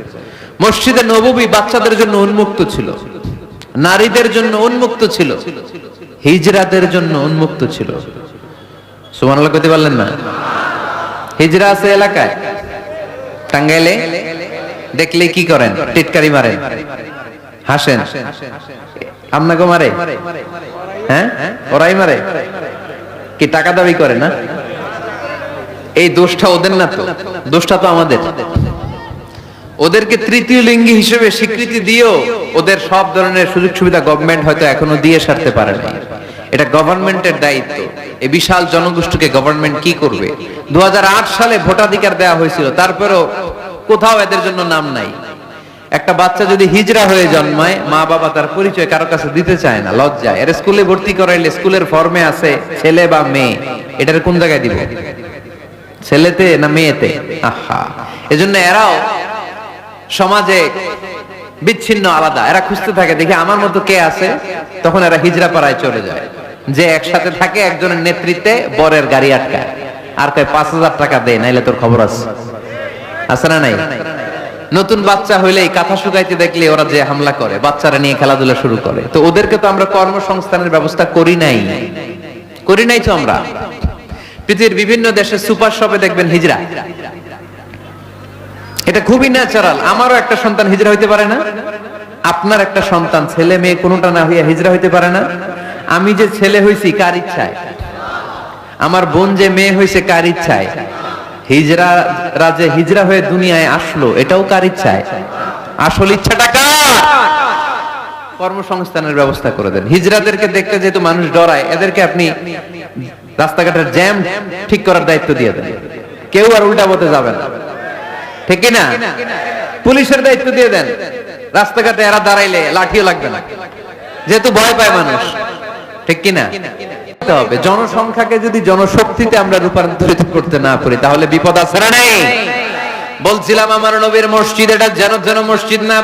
মসজিদে নববী বাচ্চাদের জন্য উন্মুক্ত ছিল, নারীদের জন্য উন্মুক্ত ছিল, হিজরাদের জন্য উন্মুক্ত ছিল। সুবহানাল্লাহ কইতে পারলেন না? হিজরা আছে এলাকায়, টাঙ্গাইলে দেখলে কি করেন? টিটকারি মারেন, হাসেন। আপনাকে মারে? হ্যাঁ, ওরাই মারে। কি টাকা দাবি করে না? এই দোষটা ওদের না তো, দোষটা তো আমাদের। ওদেরকে তৃতীয় লিঙ্গি হিসেবে স্বীকৃতি দিয়েও ওদের সব ধরনের সুযোগ সুবিধা গভর্নমেন্ট হয়তো এখনো দিয়ে সারতে পারে না। এটা গভর্নমেন্টের দায়িত্ব। এই বিশাল জনগোষ্ঠীকে গভর্নমেন্ট কি করবে? 2008 সালে ভোটাধিকার দেওয়া হয়েছিল, তারপরেও কোথাও এদের জন্য নাম নাই। একটা বাচ্চা যদি হিজরা হয়ে জন্মায়, মা বাবা তার পরিচয় কারো কাছে দিতে চায় না, লজ্জায়। এর স্কুলে ভর্তি করাইলে স্কুলের ফর্মে আছে ছেলে বা মেয়ে, এটার কোন জায়গায় দিব? ছেলেতে না মেয়েতে? আহা, এজন্য এরাও সমাজে বিচ্ছিন্ন, আলাদা। এরা খুঁজতে থাকে, দেখে আমার মতো কে আছে, তখন এরা হিজরা পাড়ায় চলে যায়। যে একসাথে থাকে, একজনের নেতৃত্বে বরের গাড়ি আটকায়, আর কয় 5,000 টাকা দে, নাইলে তোর খবর আছে। আছে না নাই? নতুন বাচ্চা হইলেই কাঁথা শুকাইতে দেখলে ওরা যে হামলা করে, বাচ্চারা নিয়ে খেলাধুলা শুরু করে। তো ওদেরকে তো আমরা কর্মসংস্থানের ব্যবস্থা করি নাই তো আমরা। পৃথিবীর বিভিন্ন দেশে সুপার শপে দেখবেন হিজরা। এটা খুবই ন্যাচারাল। আমারও একটা সন্তান হিজরা হইতে পারে না? আপনার একটা সন্তান, ছেলে মেয়ে কোনটা না হইয়া হিজরা হইতে পারে না? আমি যে ছেলে হইছি কার ইচ্ছায়? আমার বোন যে মেয়ে হইছে কার ইচ্ছায়? হিজরা যে হিজরা হয়ে দুনিয়ায় আসলো, এটাও কার ইচ্ছায়? আসল ইচ্ছাটা কার? কর্মসংস্থানের ব্যবস্থা করে দেন। হিজরাদেরকে দেখতে যেহেতু মানুষ ডরায়, এদেরকে আপনি রাস্তাঘাটের জ্যাম ঠিক করার দায়িত্ব দিয়ে দেন। কেউ আর উল্টা পথে যাবে না, ঠিক না? পুলিশের দায়িত্ব দিয়ে দেন। রাস্তাঘাটে এরা দাঁড়াইলে লাঠিও লাগবে না, যেহেতু ভয় পায় মানুষ, ঠিক কিনা? হবে জনসংখ্যাকে যদি জনশক্তিতে আমরা রূপান্তরিত করতে না পারি, তাহলে বিপদ আছে না নাই? বলছিলাম আমার নবীর মসজিদ এটা যেন মসজিদ না।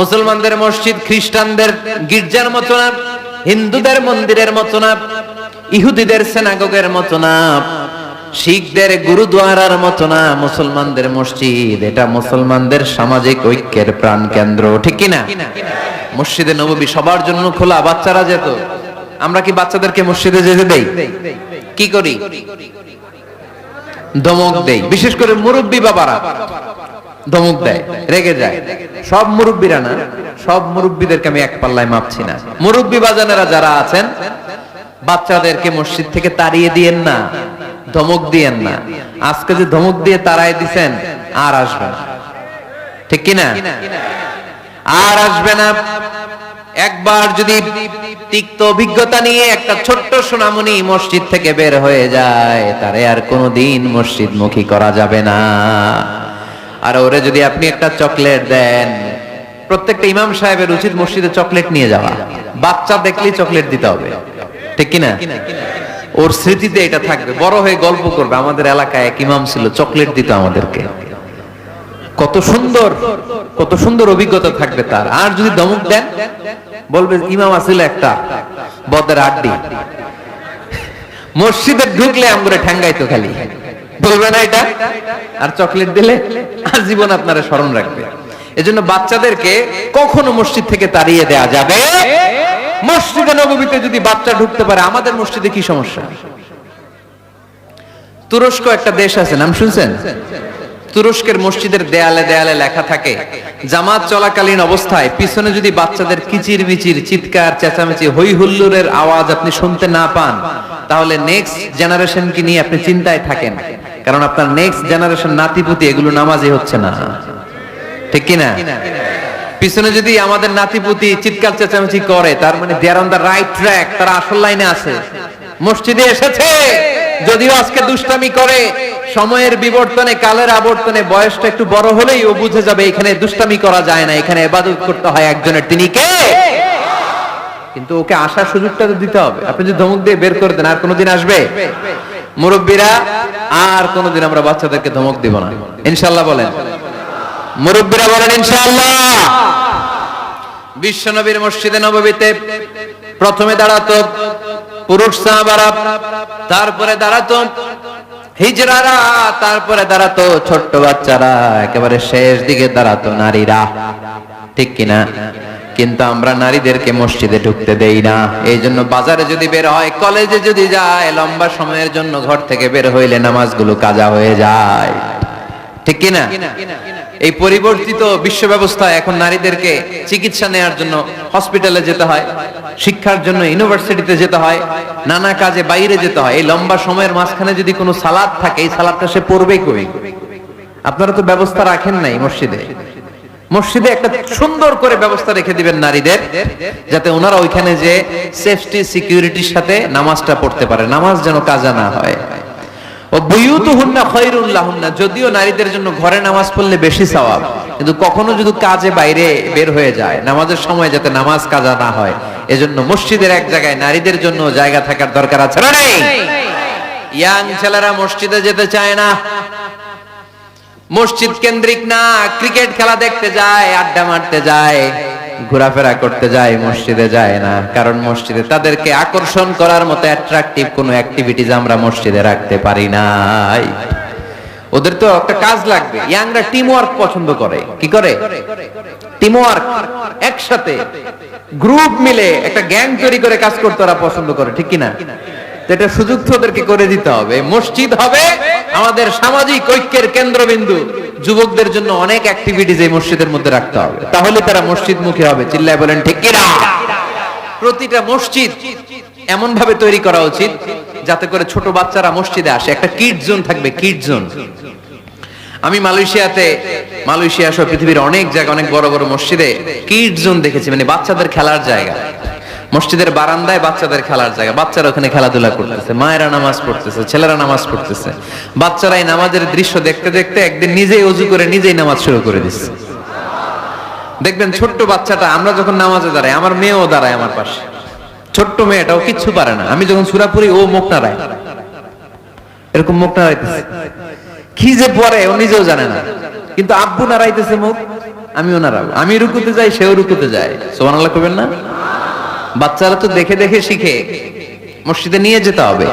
মুসলমানদের মসজিদ খ্রিস্টানদের গির্জার মতো না, হিন্দুদের মন্দিরের মতো না, ইহুদিদের সিনাগগের মতো না, শিখদের গুরুদ্বারার মতো না। মুসলমানদের মসজিদ এটা মুসলমানদের সামাজিক ঐক্যের প্রাণ কেন্দ্র, ঠিক কিনা? মসজিদে নববী সবার জন্য খোলা। বাচ্চারা যেত, আমরা কি বাচ্চাদেরকে মসজিদে যেতে দেই? কি করি? ধমক দেই। বিশেষ করে মুরব্বী বাবারা ধমক দেয়, রেগে যায়। সব মুরব্বীরা না, সব মুরব্বীদেরকে আমি এক পাল্লায় মাপছি না। মুরব্বী বাজানেরা যারা আছেন, বাচ্চাদেরকে মসজিদ থেকে তাড়িয়ে দিয়েন না, ধমক দিয়েন না। আজকে যে ধমক দিয়ে তাড়ায় দিছেন, আর আসবে না, ঠিক কিনা? আর আসবে না। একবার যদি তিক্ত অভিজ্ঞতা নিয়ে একটা ছোট্ট সোনামণি মসজিদ থেকে বের হয়ে যায়, তারে আর কোনোদিন মসজিদ মুখী করা যাবে না। আর ওরে যদি আপনি একটা চকলেট দেন, প্রত্যেকটা ইমাম সাহেবের উচিত মসজিদে চকলেট নিয়ে যাওয়া। বাচ্চা দেখলেই চকলেট দিতে হবে, ঠিক কিনা? ওর স্মৃতিতে এটা থাকবে, বড় হয়ে গল্প করবে, আমাদের এলাকায় এক ইমাম ছিল, চকলেট দিত আমাদেরকে। কত সুন্দর অভিজ্ঞতা থাকবে তার। আর যদি ধমক দেন, বলবে ইমাম আসলে একটা বদের আড্ডি, মসজিদে ঢুকলে আমরে ঠ্যাঙ্গাইতো খালি, বলবে না এটা? আর চকলেট দিলে আজীবন আপনারা স্মরণ রাখবে। এজন্য বাচ্চাদেরকে কখনো মসজিদ থেকে তাড়িয়ে দেয়া যাবে। মসজিদে নববীতে যদি বাচ্চা ঢুকতে পারে, আমাদের মসজিদে কি সমস্যা? তুরস্ক একটা দেশ আছে, নাম শুনছেন? তুরস্কের মসজিদের দেয়ালে দেয়ালে লেখা থাকে, জামাত চলাকালীন অবস্থায় পিছনে যদি বাচ্চাদের কিচির মিচির, চিৎকার, চেঁচামেচি, হই হুল্লোড়ের আওয়াজ আপনি শুনতে না পান, তাহলে নেক্সট জেনারেশন কি নিয়ে আপনি চিন্তায় থাকেন। কারণ আপনার নেক্সট জেনারেশন নাতিপুতি এগুলো নামাজি হচ্ছে না, ঠিক কিনা? পিছনে যদি আমাদের নাতিপুতি চিৎকার চেঁচামেচি করে, তার মানে দে আর অন দ্য রাইট ট্র্যাক, তারা আসল লাইনে আছে, মসজিদে এসেছে। যদিও আজকে দুষ্টামি করে, সময়ের বিবর্তনে, কালের আবর্তনে বয়সটা একটু বড় হলেই ও বুঝে যাবে এখানে দুষ্টামি করা যায় না, এখানে ইবাদত করতে হয় একজনের, তিনি কে? কিন্তু ওকে আসার সুযোগটা তো দিতে হবে। আপনি যদি ধমক দিয়ে বের করে দেন, আর কোনোদিন আসবে? মুরব্বীরা, আর কোনোদিন আমরা বাচ্চাদেরকে ধমক দিব না, ইনশাআল্লাহ বলেন। মুরব্বীরা বলেন ইনশাআল্লাহ। বিশ্বনবীর মসজিদে নববীতে প্রথমে দাঁড়াতো পুরুষ সাহাবারা, তারপরে দাঁড়াতো হিজড়ারা, তারপরে দাঁড়াতো ছোট্ট বাচ্চারা, একেবারে শেষ দিকে দাঁড়াতো নারীরা, ঠিক কিনা? কিন্তু আমরা নারীদেরকে মসজিদে ঢুকতে দেই না। এই জন্য বাজারে যদি বের হয়, কলেজে যদি যায়, লম্বা সময়ের জন্য ঘর থেকে বের হইলে নামাজগুলো কাজা হয়ে যায়, ঠিক কিনা? এই পরিবর্তিত বিশ্ব ব্যবস্থায় এখন নারীদেরকে চিকিৎসা নেওয়ার জন্য হসপিটালে যেতে হয়, শিক্ষার জন্য ইউনিভার্সিটিতে যেতে হয়, নানা কাজে বাইরে যেতে হয়। এই লম্বা সময়ের মাঝখানে যদি কোনো সালাত থাকে, এই সালাতটা সে পড়বেই কই? আপনারা তো ব্যবস্থা রাখেন নাই মসজিদে। মসজিদে একটা সুন্দর করে ব্যবস্থা রেখে দিবেন নারীদের, যাতে ওনারা ওইখানে যে সেফটি সিকিউরিটির সাথে নামাজটা পড়তে পারে, নামাজ যেন কাজা না হয়। ও বুয়ুতুহুন্না খায়রুল লাহুন্না, যদিও নারীদের জন্য ঘরে নামাজ পড়লে বেশি সওয়াব, কিন্তু কখনো যদি কাজে বাইরে বের হয়ে যায়, নামাজের সময় যাতে নামাজ কাজা না হয়, এজন্য মসজিদের এক জায়গায় নারীদের জন্য জায়গা থাকার দরকার আছে না নেই? ইয়াং ছেলেরা মসজিদে যেতে চায় না, মসজিদ কেন্দ্রিক না, ক্রিকেট খেলা দেখতে যায়, আড্ডা মারতে যায়, ঘোরাফেরা করতে যায়, মসজিদে যায় না। কারণ মসজিদে তাদেরকে আকর্ষণ করার মতো অ্যাট্রাকটিভ কোনো অ্যাক্টিভিটিজ আমরা মসজিদে রাখতে পারি নাই। ওদের তো একটা কাজ লাগবে। ইয়াংরা টিম ওয়ার্ক পছন্দ করে। কি করে? টিম ওয়ার্ক, একসাথে গ্রুপ মিলে একটা গ্যাং তৈরি করে কাজ করতে ওরা পছন্দ করে, ঠিক কিনা? তো এটা সুযোগ তো ওদেরকে করে দিতে হবে। মসজিদ হবে আমাদের সামাজিক ঐক্যের কেন্দ্রবিন্দু। যুবকদের জন্য অনেক অ্যাক্টিভিটিজ এই মসজিদের মধ্যে রাখতে হবে, তাহলে তারা মসজিদমুখী হবে। চিল্লায় বলেন ঠিক কিনা? প্রতিটা মসজিদ এমন ভাবে তৈরি করা উচিত যাতে করে ছোট বাচ্চারা মসজিদে আসে। একটা কিড জোন থাকবে, কিড জোন। আমি মালয়েশিয়া সহ পৃথিবীর অনেক জায়গায় অনেক বড় বড় মসজিদে কিড জোন দেখেছি, মানে বাচ্চাদের খেলার জায়গা। মসজিদের বারান্দায় বাচ্চাদের খেলার জায়গা, বাচ্চারা ওখানে খেলাধুলা করতেছে, মায়েরা নামাজ পড়তেছে, ছেলেরা নামাজ পড়তেছে। বাচ্চারা এই নামাজের দৃশ্য দেখতে দেখতে একদিন নিজেই ওযু করে নিজেই নামাজ শুরু করে দিচ্ছে। দেখবেন ছোট্ট বাচ্চাটা, আমরা যখন নামাজে দাঁড়াই, আমার মেয়েও দাঁড়ায় আমার পাশে, ছোট্ট মেয়েটাও কিচ্ছু পারে না, আমি যখন সূরা পড়ি ও মুখ নাড়ায়, এরকম মুখ নাড়াইতেছে, কি যে পড়ে ও নিজেও জানে না, কিন্তু আব্বু নাড়াইতেছে মুখ, আমিও নাড়াবো। আমি রুকুতে যাই, সেও রুকুতে যায়। সুবহানাল্লাহ কইবেন না? বাচ্চারা তো দেখে দেখে শিখে। মসজিদে নিয়ে যেতে হবে।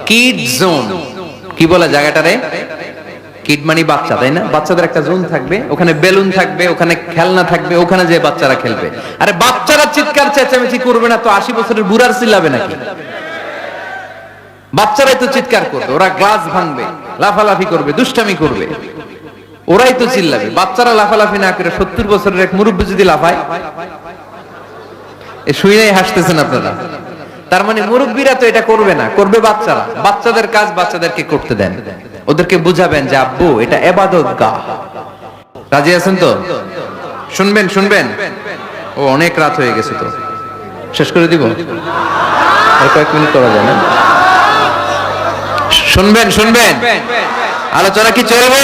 কিড জোন, কি বলে জায়গাটারে? কিড মানে বাচ্চা, তাই না? বাচ্চাদের একটা জোন থাকবে, ওখানে বেলুন থাকবে, ওখানে খেলনা থাকবে, ওখানে যে বাচ্চারা খেলবে। আরে বাচ্চারা চিৎকার চেঁচামেচি করবে না তো 80 বছরের বুড়ার চিল্লাবে নাকি? বাচ্চারাই তো চিৎকার করবে, ওরা গ্লাস ভাঙবে, লাফালাফি করবে, দুষ্টামি করবে, ওরাই তো চিল্লাবে। বাচ্চারা লাফালাফি না করে 70 বছরের এক মুরব্বি যদি লাফায়, শুনেই হাসতেছেন আপনারা। তার মানে মুরব্বীরা তো এটা করবে না, করবে বাচ্চারা। বাচ্চাদের কাজ বাচ্চাদেরকে করতে দেন, ওদেরকে বুঝাবেন যে আব্বু এটা ইবাদতগাহ। রাজি আছেন তো? শুনবেন শুনবেন? ও অনেক রাত হয়ে গেছে, তো শেষ করে দিব, আর কয়েক মিনিট করা যায় না? শুনবেন শুনবেন? আলোচনা কি চলবে?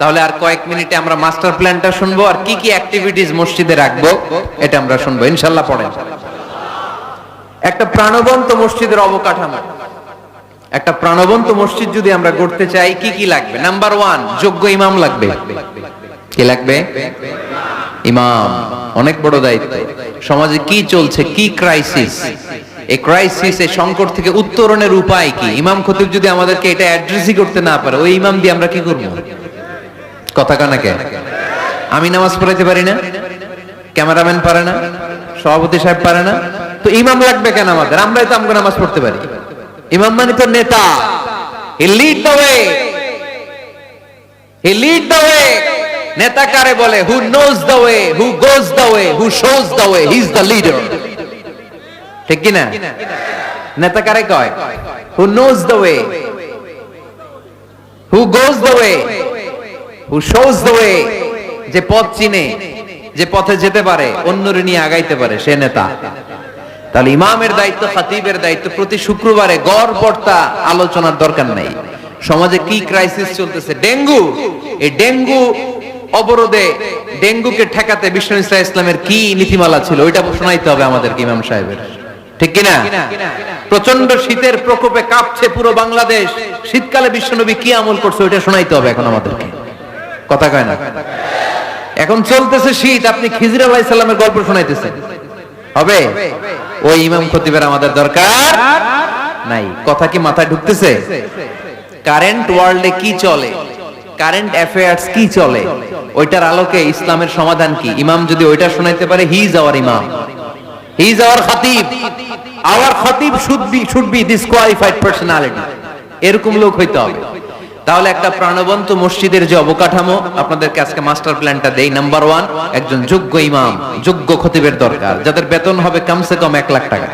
তাহলে আর কয়েক মিনিটে আমরা মাস্টার প্ল্যানটা শুনবো, আর কি কি অ্যাক্টিভিটিজ মসজিদে রাখবো এটা আমরা শুনবো ইনশাআল্লাহ। পড়েন। একটা প্রাণবন্ত মসজিদের অবকাঠামো, একটা প্রাণবন্ত মসজিদ যদি আমরা গড়তে চাই, কি কি লাগবে? নাম্বার 1, যোগ্য ইমাম লাগবে। কি লাগবে? ইমাম। অনেক বড় দায়িত্ব। সমাজে কি চলছে, কি ক্রাইসিস, এই ক্রাইসিস, এই সংকট থেকে উত্তরণের উপায় কি? ইমাম খতিব যদি আমাদেরকে এটা অ্যাড্রেসই করতে না পারে, ওই ইমাম দিয়ে আমরা কি করবো? কথা কানাকে? আমি নামাজ পড়াইতে পারি না, ক্যামেরাম্যান পারে না, সভাপতি সাহেব পারে না, তো ইমাম লাগবে কেন আমাদের? আমরাই তো আমগো নামাজ পড়তে পারি। ইমাম মানে তো নেতা। He lead the way, he lead the way. নেতা কারে বলে? Who knows the way, who goes the way, who shows the way, he is the leader. ঠিক কি না? নেতা কারে কয়? Who knows the way, who goes the way, who shows the way, যে পথ চিনে, যে পথে যেতে পারে, অন্যরে নিয়ে আগাইতে পারে, সে নেতা। তাহলে ইমামের দায়িত্ব, খাতিবের দায়িত্ব প্রতি শুক্রবারে গড় পড়তা আলোচনার দরকার নাই। সমাজে কি ক্রাইসিস চলতেছে, ডেঙ্গু, এই ডেঙ্গু অবরোধে, ডেঙ্গুকে ঠেকাতে বিষ্ণু ইসলামের কি নীতিমালা ছিল, ওইটা শোনাইতে হবে আমাদের ইমাম সাহেবের, ঠিক কিনা? প্রচন্ড শীতের প্রকোপে কাঁপছে পুরো বাংলাদেশ, শীতকালে বিশ্বনবী কি আমল করছে ওইটা শোনাইতে হবে এখন আমাদেরকে, কথা কয় না? এখন চলতেছে শীত, আপনি খিজির আলাইহিস সালামের গল্প শোনাইতেছেন, হবে? ওই ইমাম খতিবের আমাদের দরকার নাই। কথা কি মাথায় ঢুকতেছে? কারেন্ট ওয়ার্ল্ডে কি চলে, কারেন্ট অ্যাফেয়ার্স কি চলে, ওইটার আলোকে ইসলামের সমাধান কি, ইমাম যদি ওইটা শোনাইতে পারে, হি ইজ আওয়ার ইমাম, হি ইজ আওয়ার খাতিব, আওয়ার খাতিব শুড বি ডিসকোয়ালিফাইড পার্সোনালিটি, এরকম লোক হইতে হবে। তাহলে একটা প্রাণবন্ত মসজিদের যে অবকাঠামো, আপনাদেরকে আজকে মাস্টার প্ল্যানটা দেই। নাম্বার 1, একজন যোগ্য ইমাম, যোগ্য খতিবের দরকার, যাদের বেতন হবে কমসে কম 1 লাখ টাকা।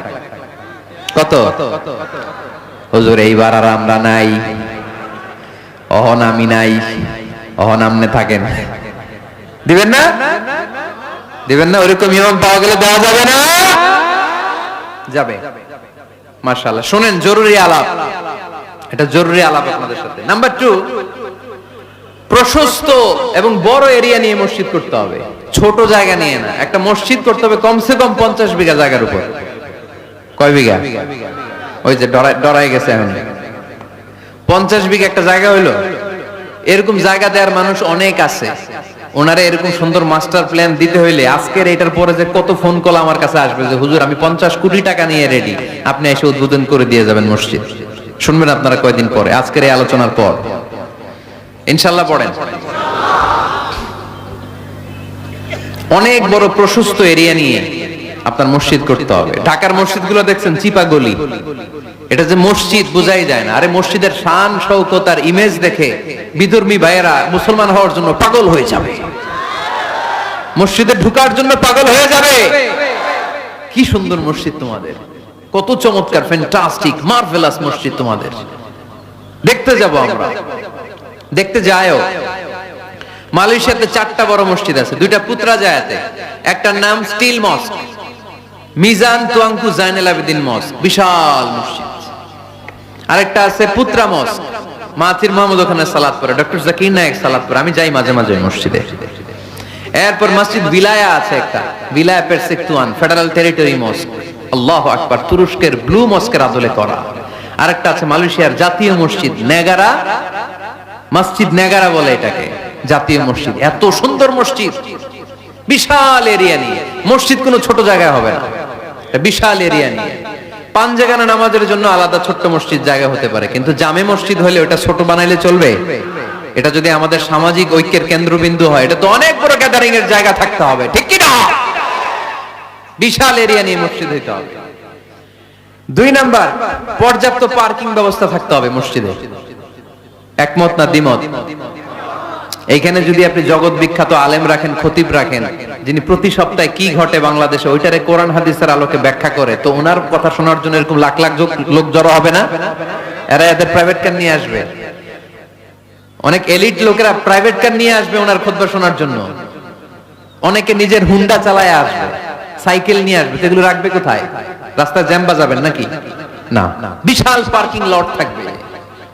কত? হুজুর এইবার আর আমরা নাই, অহন আমি নাই, অহন আমনে থাকেন, দিবেন না? দিবেন না? ওরকম ইমাম পাওয়া গেলে দেওয়া যাবে না? যাবে। মাশাআল্লাহ, শুনেন, জরুরি আলাপ, এটা জরুরি আলাপ আপনাদের সাথে। নাম্বার 2, প্রশস্ত এবং বড় এরিয়া নিয়ে মসজিদ করতে হবে, ছোট জায়গা নিয়ে না। একটা মসজিদ করতে হবে কমসে কম 50 বিঘা জায়গার উপর। কয় বিঘা? ওই যে ডরাই গেছে এখন, 50 বিঘা একটা জায়গা হইলো। এরকম জায়গা দেওয়ার মানুষ অনেক আছে, ওনারে এরকম সুন্দর মাস্টার প্ল্যান দিতে হইলে আজকের এটার পরে যে কত ফোন কল আমার কাছে আসবে যে হুজুর আমি 50 কোটি টাকা নিয়ে রেডি, আপনি এসে উদ্বোধন করে দিয়ে যাবেন মসজিদ। শুনবেন আপনারা কয়দিন পরে, আজকের এই আলোচনার পর ইনশাআল্লাহ। পড়েন, অনেক বড় প্রশস্ত এরিয়া নিয়ে আপনার মসজিদ করতে হবে। ঢাকার মসজিদগুলো দেখছেন চিপা গলি, এটা যে মসজিদ বোঝাই যায় না। আরে মসজিদের শান শৌকত আর ইমেজ দেখে বিধর্মী ভাইয়েরা মুসলমান হওয়ার জন্য পাগল হয়ে যাবে, মসজিদে ঢুকার জন্য পাগল হয়ে যাবে। কি সুন্দর মসজিদ তোমাদের, কত চমৎকার, ফ্যান্টাস্টিক, মার্ভেলাস মসজিদ তোমাদের। দেখতে যাব আমরা, দেখতে যায়ও। মালয়েশিয়াতে 4টা বড় মসজিদ আছে, 2টা পুত্রাজায়াতে, একটার নাম স্টিল মস্ক, মিজান তুয়াংকু জাইনুল আবেদিন মস্ক, বিশাল মসজিদ। আরেকটা আছে পুত্রা মস্ক, মাহাথির মোহাম্মদ ওখানে সালাত পড়ে, ডক্টর জাকির নায়েক সালাত পড়ে, আমি যাই মাঝে মাঝে মসজিদে। এরপর মসজিদ বিলায়া আছে একটা, বিলায়া পেরসেকতুয়ান ফেডারেল টেরিটরি মস্ক, আল্লাহু আকবার, তুরস্কের ব্লু মস্কের আদলে করা। আরেকটা আছে মালয়েশিয়ার জাতীয় মসজিদ নেগারা, মসজিদ নেগারা বলে এটাকে, জাতীয় মসজিদ। এত সুন্দর মসজিদ, বিশাল এরিয়া নিয়ে মসজিদ, কোনো ছোট জায়গায় হবে না, বিশাল এরিয়া নিয়ে। 5 জায়গায় নামাজের জন্য আলাদা ছোট্ট মসজিদ জায়গা হতে পারে, কিন্তু জামে মসজিদ হলে ওটা ছোট বানাইলে চলবে? এটা যদি আমাদের সামাজিক ঐক্যের কেন্দ্রবিন্দু হয়, এটা তো অনেক বড় গ্যাদারিং এর জায়গা থাকতে হবে, ঠিক কি না? বিশাল এরিয়া নিয়ে মসজিদ হইতে হবে। 2 নাম্বার, পর্যাপ্ত পার্কিং ব্যবস্থা থাকতে হবে মসজিদে। একমত না দ্বিমত? এইখানে যদি আপনি জগৎ বিখ্যাত আলেম রাখেন, খতিব রাখেন, যিনি প্রতি সপ্তাহে কি ঘটে বাংলাদেশে ওইটারে কোরআন হাদিসের আলোকে ব্যাখ্যা করে, তো ওনার কথা শোনার জন্য এরকম লাখ লাখ লোক জড়ো হবে না? এরা এদের প্রাইভেট কার নিয়ে আসবে, অনেক এলিট লোকেরা প্রাইভেট কার নিয়ে আসবে ওনার খুতবা শোনার জন্য। অনেকে নিজের হুন্ডা চালায় আসবে, সাইকেল নিয়ে আসবে, এগুলো রাখবে কোথায়? রাস্তায় জ্যাম বাজাবেন নাকি? না, বিশাল পার্কিং লট থাকবে,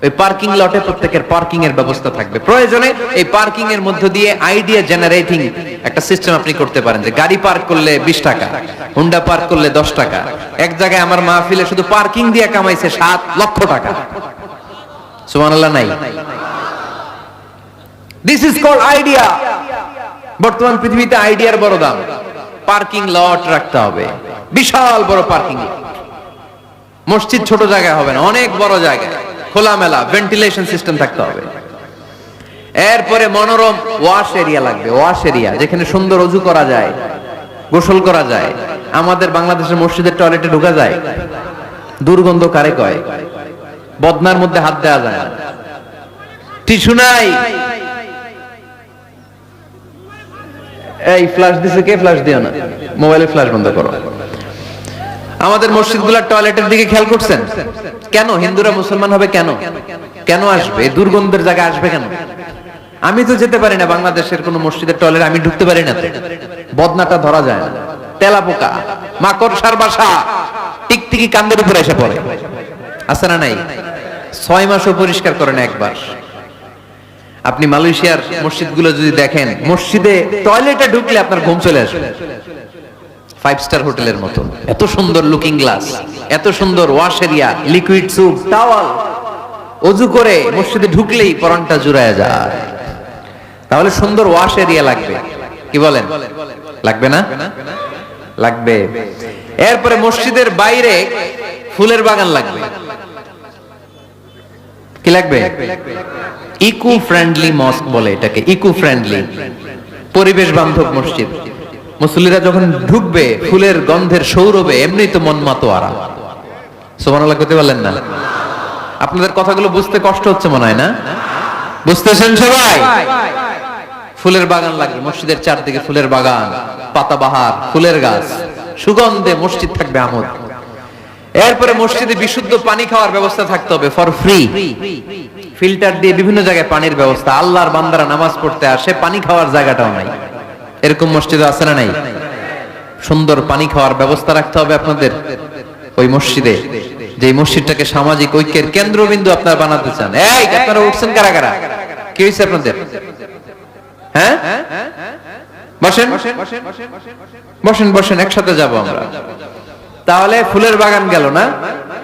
ওই পার্কিং লটে প্রত্যেকের পার্কিং এর ব্যবস্থা থাকবে। প্রয়োজনে এই পার্কিং এর মধ্য দিয়ে আইডিয়া জেনারেটিং একটা সিস্টেম আপনি করতে পারেন, যে গাড়ি পার্ক করলে 20 টাকা, হুন্ডা পার্ক করলে 10 টাকা। এক জায়গায় আমার মাহফিলে শুধু পার্কিং দিয়ে কামাইছে 7 লক্ষ টাকা। সুবহানাল্লাহ নাই? This is called idea. বর্তমান পৃথিবীতে আইডিয়ার বড় দাম। পার্কিং লট রাখতে হবে, বিশাল বড় পার্কিং লট। মসজিদ ছোট জায়গায় হবে না, অনেক বড় জায়গায়, খোলামেলা ভেন্টিলেশন সিস্টেম থাকতে হবে। এরপরে মনোরম ওয়াশ এরিয়া লাগবে, ওয়াশ এরিয়া যেখানে সুন্দর ওযু করা যায়, গোসল করা যায়। আমাদের বাংলাদেশের মসজিদের টয়লেটে ঢোকা যায়, দুর্গন্ধ কারে কয়? বদনার মধ্যে হাত দেওয়া যায় না, টিস্যু নাই। এই ফ্ল্যাশ দিছে কে? ফ্ল্যাশ দিও না, মোবাইলের ফ্ল্যাশ বন্ধ করো। আমাদের মসজিদগুলোর টয়লেটের দিকে খেয়াল করছেন? কেন হিন্দুরা মুসলমান হবে? কেন কেন আসবে? এই দুর্গন্ধের জায়গায় আসবে কেন? আমি তো যেতে পারি না বাংলাদেশের কোন মসজিদের টয়লেট, আমি ঢুকতে পারি না, বদনাটা ধরা যায় না, তেলাপোকা, মাকড়সার বাসা, টিকটিকি কান্দের উপরে এসে পড়ে, আছে না নাই? 6 মাসও পরিষ্কার করেন একবার। আপনি মালয়েশিয়ার মসজিদগুলো যদি দেখেন, মসজিদে টয়লেটে ঢুকলে আপনার ঘুম চলে আসবে, 5 স্টার হোটেলের মতো। এত সুন্দর লুকিং গ্লাস, এত সুন্দর wash area, liquid soup, towel, ওযু করে মসজিদে ঢুকলেই পরানটা জুড়ায় যায়। তাহলে সুন্দর ওয়াশ এরিয়া লাগবে, কি বলেন? লাগবে না? লাগবে। এরপরে মসজিদের বাইরে ফুলের বাগান লাগবে। কি লাগবে? ইকো ফ্রেন্ডলি মস্ক বলে এটাকে, ইকো ফ্রেন্ডলি, পরিবেশ বান্ধব মসজিদ। মুসল্লিরা যখন ঢুকবে ফুলের গন্ধের সৌরভে এমনি তো মন মাতোয়ারা। সুবহানাল্লাহ কইতে বললেন না? আপনাদের কথাগুলো বুঝতে কষ্ট হচ্ছে মনে হয় না? বুঝতেছেন সবাই? ফুলের বাগান লাগবে মসজিদের চারদিকে, ফুলের বাগান, পাতাবাহার, ফুলের গাছ, সুগন্ধে মসজিদ থাকবে আমোদ। এরপরে মসজিদে বিশুদ্ধ পানি খাওয়ার ব্যবস্থা থাকতে হবে ফর ফ্রি, ফিল্টার দিয়ে বিভিন্ন জায়গায় পানির ব্যবস্থা। আল্লাহর বান্দারা নামাজ পড়তে আসে, পানি খাওয়ার জায়গাটাও নাই, এরকম মসজিদ আছে না নাই? সুন্দর পানি খাওয়ার ব্যবস্থা রাখতে হবে আপনাদের ওই মসজিদে, যে মসজিদটাকে সামাজিক ঐক্যের কেন্দ্রবিন্দু আপনারা বানাতে চান। এই আপনারা উঠছেন কারা কারা? কি হইছে আপনাদের? হ্যাঁ, বসেন বসেন বসেন, একসাথে যাব আমরা। তাহলে ফুলের বাগান গেল না,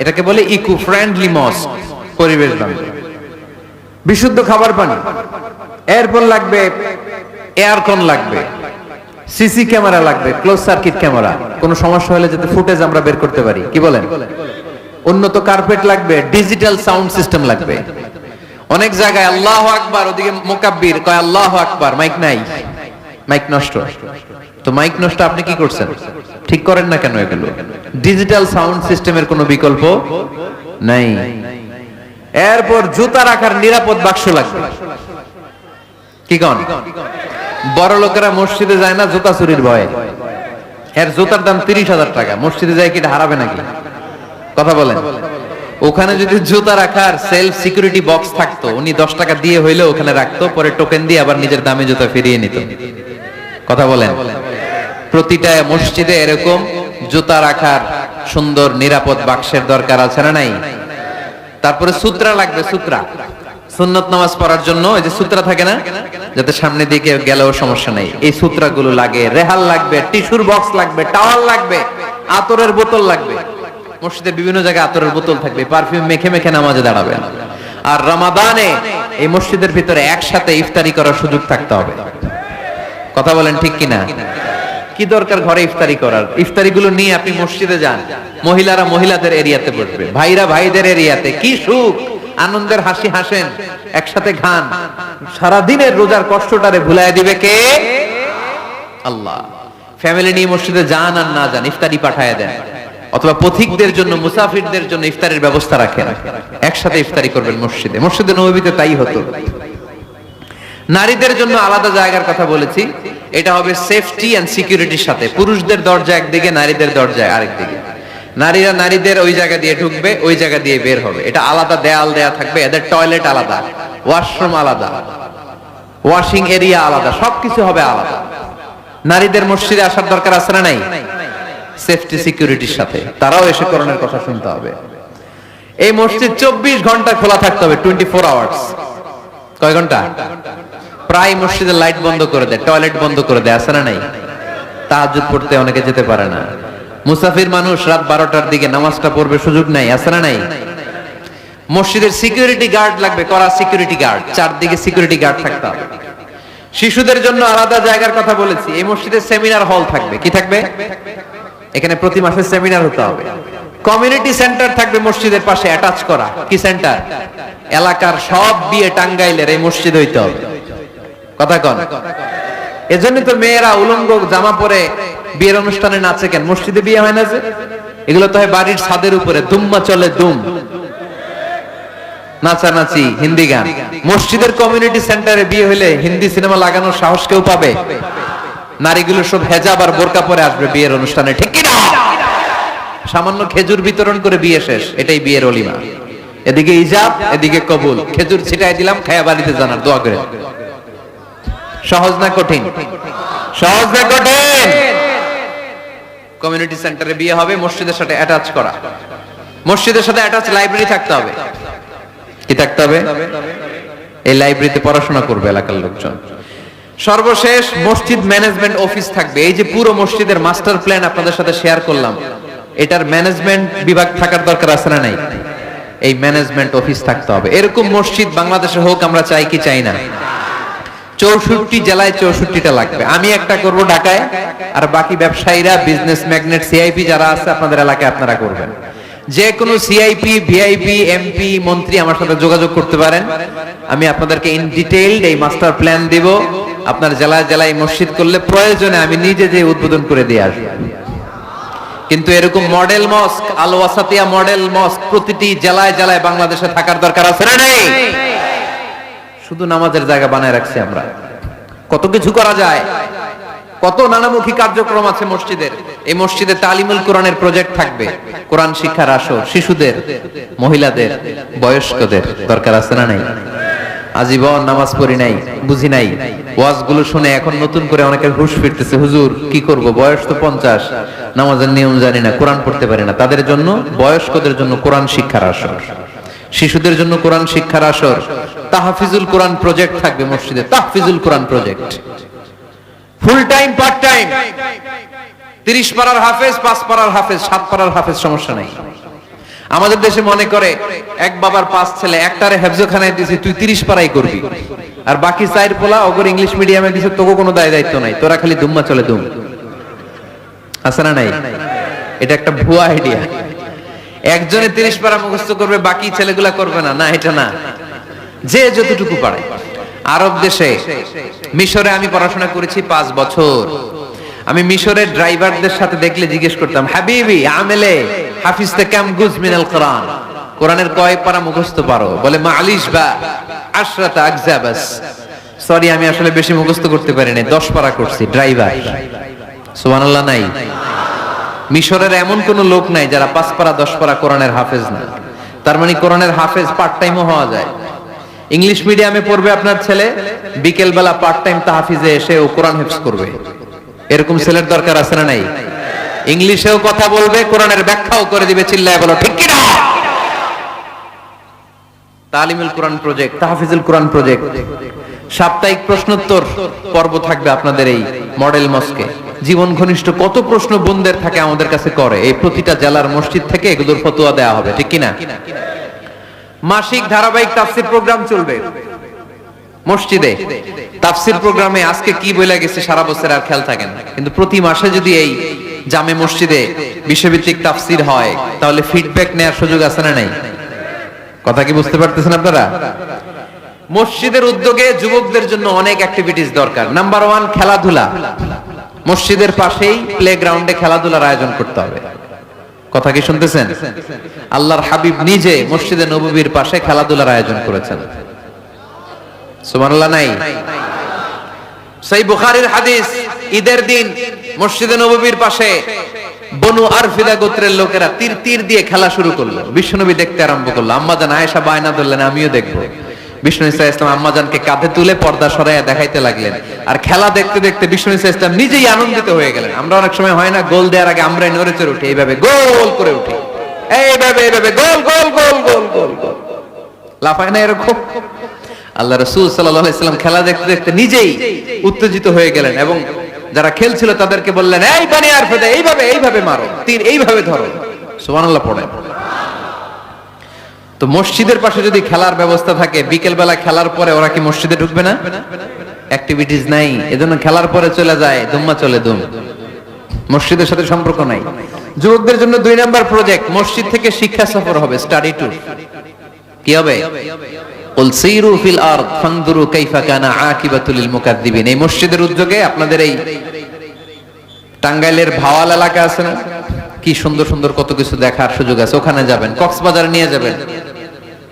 এটাকে বলে ইকো ফ্রেন্ডলি মস্ক, পরিবেশ বান্ধব। বিশুদ্ধ খাবার পানি, এরপর লাগবে এয়ারকন, লাগবে সিসি ক্যামেরা, লাগবে ক্লোজ সার্কিট ক্যামেরা, কোন সমস্যা হলে যাতে ফুটেজ আমরা বের করতে পারি, কি বলেন? উন্নত কার্পেট লাগবে, ডিজিটাল সাউন্ড সিস্টেম লাগবে। অনেক জায়গায় আল্লাহু আকবার, ওদিকে মুকাব্বির কয় আল্লাহু আকবার, মাইক নাই, মাইক নষ্ট। তো মাইক নষ্ট, আপনি কি করছেন? ঠিক করেন না কেন এগুলো? ডিজিটাল সাউন্ড সিস্টেমের কোনো বিকল্প নাই। এরপর জুতা রাখার নিরাপদ বাক্স লাগবে। কি কোন? বড় লোকেরা মসজিদে যায় না জুতা চুরির ভয়ে, এর জুতার দাম 30,000 টাকা, মসজিদে যায় কি এটা হারাবে নাকি? কথা বলেন। ওখানে যদি জুতা রাখার সেলফ সিকিউরিটি বক্স থাকতো, উনি 10 টাকা দিয়ে হইলে ওখানে রাখতো, পরে টোকেন দিয়ে আবার নিজের দামে জুতা ফিরিয়ে নিত। কথা বলেন। প্রতিটা মসজিদে এরকম জুতা রাখার সুন্দর নিরাপদ বাক্সের দরকার আছে না নাই? তারপরে সূত্রা লাগবে, সূত্রা সুন্নত নামাজ পড়ার জন্য ওই যে সূত্রা থাকে না, যাতে সামনে দিকে গেলেও সমস্যা নাই, এই সূত্রাগুলো লাগে। রেহাল লাগবে, টিস্যুর বক্স লাগবে, টাওয়াল লাগবে, আতরের বোতল লাগবে। মসজিদের বিভিন্ন জায়গায় আতরের বোতল থাকবে, পারফিউম মেখে মেখে নামাজে দাঁড়াবেন। আর রমাদানে এই মসজিদের ভিতরে একসাথে ইফতারি করার সুযোগ থাকতে হবে। কথা বলেন ঠিক কিনা? কি দরকার ঘরে ইফতারি করার? ইফতারিগুলো নিয়ে আপনি মসজিদে যান, মহিলারা মহিলাদের এরিয়াতে বসবে, ভাইরা ভাইদের এরিয়াতে। কি সুখ, আনন্দের হাসি হাসেন, একসাথে খান। সারা দিনের রোজার কষ্টটারে ভুলায় দিবে কে? আল্লাহ। ফ্যামিলি নিয়ে মসজিদে যান আর না যান, ইফতারি পাঠায় দেন, অথবা পথিকদের জন্য, মুসাফিরদের জন্য ইফতারের ব্যবস্থা রাখেন, একসাথে ইফতারি করবেন মসজিদে। মসজিদে নববীতে তাই হতো। নারীদের জন্য আলাদা জায়গার কথা বলেছি, এটা হবে সেফটি এন্ড সিকিউরিটির সাথে। পুরুষদের দরজা একদিকে, নারীদের দরজা আরেকদিকে। নারীরা নারীদের ওই জায়গা দিয়ে ঢুকবে, ওই জায়গা দিয়ে বের হবে। এটা আলাদা দেয়াল দেয়া থাকবে, এদের টয়লেট আলাদা, ওয়াশরুম আলাদা, ওয়াশিং এরিয়া আলাদা, সবকিছু হবে আলাদা। নারীদের মসজিদে আসার দরকার আছে না নাই? সেফটি সিকিউরিটির সাথে তারাও এসে কোরআনের কথা শুনতে হবে। এই মসজিদ 24 ঘন্টা খোলা থাকতে হবে, 24 আওয়ার্স। কয় ঘন্টা? প্রায় মসজিদের লাইট বন্ধ করে দেয়, টয়লেট বন্ধ করে দেয়, আছে না নাই? তাহাজ্জুদ পড়তে অনেকে যেতে পারে না। মুসাফির মানুষ রাত 12টার দিকে নামাজটা পড়বে, সুযোগ নাই, আছে না নাই? মসজিদের সিকিউরিটি গার্ড লাগবে, কড়া সিকিউরিটি গার্ড, চারদিকে সিকিউরিটি গার্ড থাকতে হবে। শিশুদের জন্য আলাদা জায়গার কথা বলেছি। এই মসজিদের সেমিনার হল থাকবে। কি থাকবে? এখানে প্রতি মাসে সেমিনার হতে হবে। কমিউনিটি সেন্টার থাকবে মসজিদের পাশে অ্যাটাচ করা। কি সেন্টার? এলাকার সব বিয়ে টাঙ্গাইলের এই মসজিদ হইতে হবে। কথা কন। এজন্য তো মেয়েরা উলঙ্গ জামা পরে বিয়ের অনুষ্ঠানে নাচে কেন? মসজিদে বিয়ে হয় না যে? এগুলো তো হয় বাড়ির ছাদের উপরে, দুম্মা চলে দুম, নাচানাচি, হিন্দি গান। মসজিদের কমিউনিটি সেন্টারে বিয়ে হলে হিন্দি সিনেমা লাগানোর সাহস কেউ পাবে? নারীগুলো সব হেজাব আর বোরকা পরে আসবে বিয়ের অনুষ্ঠানে, ঠিক কিনা? সামান্য খেজুর বিতরণ করে বিয়ে শেষ, এটাই বিয়ের অলিমা। এদিকে ইজাব, এদিকে কবুল। খেজুর ছিটাই দিলাম, খায়া বাড়িতে জানার দোয়া করে। সহজ না কঠিন? সহজ না কঠিন? কমিউনিটি সেন্টারে বিয়ে হবে, মসজিদের সাথে অ্যাটাচ করা, মসজিদের সাথে অ্যাটাচ লাইব্রেরি থাকতে হবে। কি থাকতে হবে? এই লাইব্রেরিতে পড়াশোনা করবে এলাকার লোকজন। সর্বশেষ মসজিদ ম্যানেজমেন্ট অফিস থাকবে। এই যে পুরো মসজিদের মাস্টার প্ল্যান আপনাদের সাথে শেয়ার করলাম, এটার ম্যানেজমেন্ট বিভাগ থাকার দরকার আছে না নাই? এই ম্যানেজমেন্ট অফিস থাকতে হবে। এরকম মসজিদ বাংলাদেশে হোক, আমরা চাই কি চাই না? 64 জেলায় 64টা লাগবে। আমি একটা করব ঢাকায়, আর বাকি ব্যবসায়ীরা, বিজনেস ম্যাগনেট, সিআইপি যারা আছে আপনাদের এলাকায় আপনারা করবেন। যে কোনো সিআইপি, ভিআইপি, এমপি, মন্ত্রী আমার সাথে যোগাযোগ করতে পারেন। আমি আপনাদেরকে ইন ডিটেইলড এই মাস্টার প্ল্যান দিব। আপনার জেলায় জেলায় মসজিদ করলে প্রয়োজনে আমি নিজে যে উদ্বোধন করে দিয়ে আসব। কিন্তু এরকম মডেল মস্ক, আল ওয়াসাতিয়া মডেল মস্ক প্রতিটি জেলায় জেলায় বাংলাদেশে থাকার দরকার আছে না নেই? শুধু নামাজের জায়গা বানায় রাখছি আমরা। কত কিছু করা যায়, কত নানামুখী কার্যক্রম আছে মসজিদের। এই মসজিদে তালিমুল কোরআনের প্রজেক্ট থাকবে, কোরআন শিক্ষার আসর, শিশুদের, মহিলাদের, বয়স্কদের দরকার আছে না নাই? আজীবন নামাজ পড়ি নাই, বুঝি নাই, ওয়াজগুলো শুনে এখন নতুন করে অনেকের হুঁশ ফিরতেছে, হুজুর কি করব, বয়স তো 50, নামাজের নিয়ম জানি না, কোরআন পড়তে পারি না। তাদের জন্য, বয়স্কদের জন্য কোরআন শিক্ষার আসর, শিশুদের জন্য কোরআন শিক্ষার আসর, তাহফিজুল কোরআন প্রজেক্ট থাকবে মসজিদে, তাহফিজুল কোরআন project, full time part time. 30 পারার হাফেজ, 5 পারার হাফেজ, 7 পারার হাফেজ, সমস্যা নাই। আমাদের দেশে মনে করে এক বাবার 5 ছেলে, একটারে হেফজখানায় দিয়েছে, তুই 30 পারাই করবি, আর বাকি 4 পোলা ওগর ইংলিশ মিডিয়ামে দিয়েছে, তোকে কোনো দায় দায়িত্ব নাই, তোরা খালি দুম্মা চলে দুম। আছে না নাই? এটা একটা ভুয়া আইডিয়া। একজনে 30 পারা মুখস্থ করবে, বাকি ছেলেগুলা করবে না, না এটা না। যে যতটুকু পারে। আরব দেশে, মিশরে আমি পড়াশোনা করেছি 5 বছর। আমি মিশরের ড্রাইভারদের সাথে দেখলে জিজ্ঞেস করতাম, হাবিবি আমেলে হাফিজতে কাম গুজ মিনাল কোরআন, কোরআনের কয় পারা মুখস্থ পারো? বলে মালিশ বা আশরাতা আগজা বাস। সরি, আমি আসলে বেশি মুখস্থ করতে পারি না, 10 পারা করছি। ড্রাইভার, সুবহানাল্লাহ নাই? মিশরের এমন কোন লোক নাই যারা 5 পারা 10 পারা কোরআনের হাফেজ না। তার মানে কোরআনের হাফেজ পার্ট টাইমও হওয়া যায়। ইংলিশ মিডিয়ামে পড়বে আপনার ছেলে, বিকেল বেলা পার্ট টাইম তাহফিজে এসে ও কোরআন হেফজ করবে। এরকম ছেলের দরকার আছে না নাই? ইংলিশেও কথা বলবে, কোরআনের ব্যাখ্যাও করে দিবে, চিল্লায় বলো ঠিক কি না? তালিমুল কোরআন প্রজেক্ট, তাহফিজুল কোরআন প্রজেক্ট। সাপ্তাহিক প্রশ্নোত্তর পর্ব থাকবে আপনাদের এই মডেল মস্কে। জীবন ঘনিষ্ঠ কত প্রশ্ন বোনদের থাকে আমাদের কাছে করে, এই প্রতিটা জেলার মসজিদ থেকে এগুলোর ফতোয়া দেওয়া হবে, ঠিক কি না? মাসিক ধারাবাহিক তাফসীর প্রোগ্রাম চলবে মসজিদে। তাফসীর প্রোগ্রামে আজকে কি বলে গেছে সারা বছর আর খেয়াল থাকে না, কিন্তু প্রতি মাসে যদি এই জামে মসজিদে বিশ্বভিত্তিক তাফসীর হয়, তাহলে ফিডব্যাক নেওয়ার সুযোগ আছে না নাই? কথা কি বুঝতে পারতেছেন আপনারা? মসজিদের উদ্যোগে যুবকদের জন্য অনেক অ্যাক্টিভিটিস দরকার। নাম্বার 1, খেলাধুলা। মসজিদের পাশেই প্লেগ্রাউন্ডে খেলাধুলার আয়োজন করতে হবে। কথা কি শুনতেছেন? আল্লাহর হাবিব নিজে মসজিদে নববীর পাশে খেলাধুলার আয়োজন করেছেন। সুবহানাল্লাহ নাই? সহিহ বুখারীর হাদিস, ঈদের দিন মসজিদে নববীর পাশে বনু আরফিদা গোত্রের লোকেরা তীর দিয়ে খেলা শুরু করলো। বিশ্বনবী দেখতে আরম্ভ করলো। আম্মাজান আয়েশা বায়না ধরলেন, আমিও দেখবো। বিষ্ণু ইসা ইসলাম আম্মাজানকে কাঁধে তুলে পর্দা সরাইয়া দেখাইতে লাগলেন। আর খেলা দেখতে দেখতে বিষ্ণু ইসা ইসলাম নিজেই আনন্দিত হয়ে গেলেন। আমরা অনেক সময় হয় না, গোল দেওয়ার আগে আমরাই নড়ে চড়ে উঠি, এইভাবে গোল করে উঠি, এইভাবে গোল গোল গোল গোল গোল গোল, লাফায় না এরকম? আল্লাহ রাসূল সাল্লাল্লাহু আলাইহি ওয়াসাল্লাম খেলা দেখতে দেখতে নিজেই উত্তেজিত হয়ে গেলেন এবং যারা খেলছিল তাদেরকে বললেন, এই বনি আরফিদা, এইভাবে মারো, তীর এইভাবে ধরো। সুবহানাল্লাহ পড়েন। তো মসজিদের পাশে যদি খেলার ব্যবস্থা থাকে, বিকেল বেলা খেলার পরে ওরা কি মসজিদে ঢুকবে না? অ্যাক্টিভিটিস নাই, এজন্য খেলার পরে চলে যায়, দুম্মা চলে দুম। মসজিদের সাথে সম্পর্ক নাই। যুবকদের জন্য 2 নাম্বার প্রজেক্ট, মসজিদ থেকে শিক্ষা সফর হবে, স্টাডি ট্যুর। কি হবে? কুল সিরু ফিল আরদ ফানজুরু কাইফা কানা আকিবাতুল মুকাদ্দিবিন। এই মসজিদের উদ্যোগে আপনাদের এই টাঙ্গাইলের ভাওয়াল এলাকা আছে না, কি সুন্দর সুন্দর কত কিছু দেখার সুযোগ আছে, ওখানে যাবেন, কক্সবাজার নিয়ে যাবেন।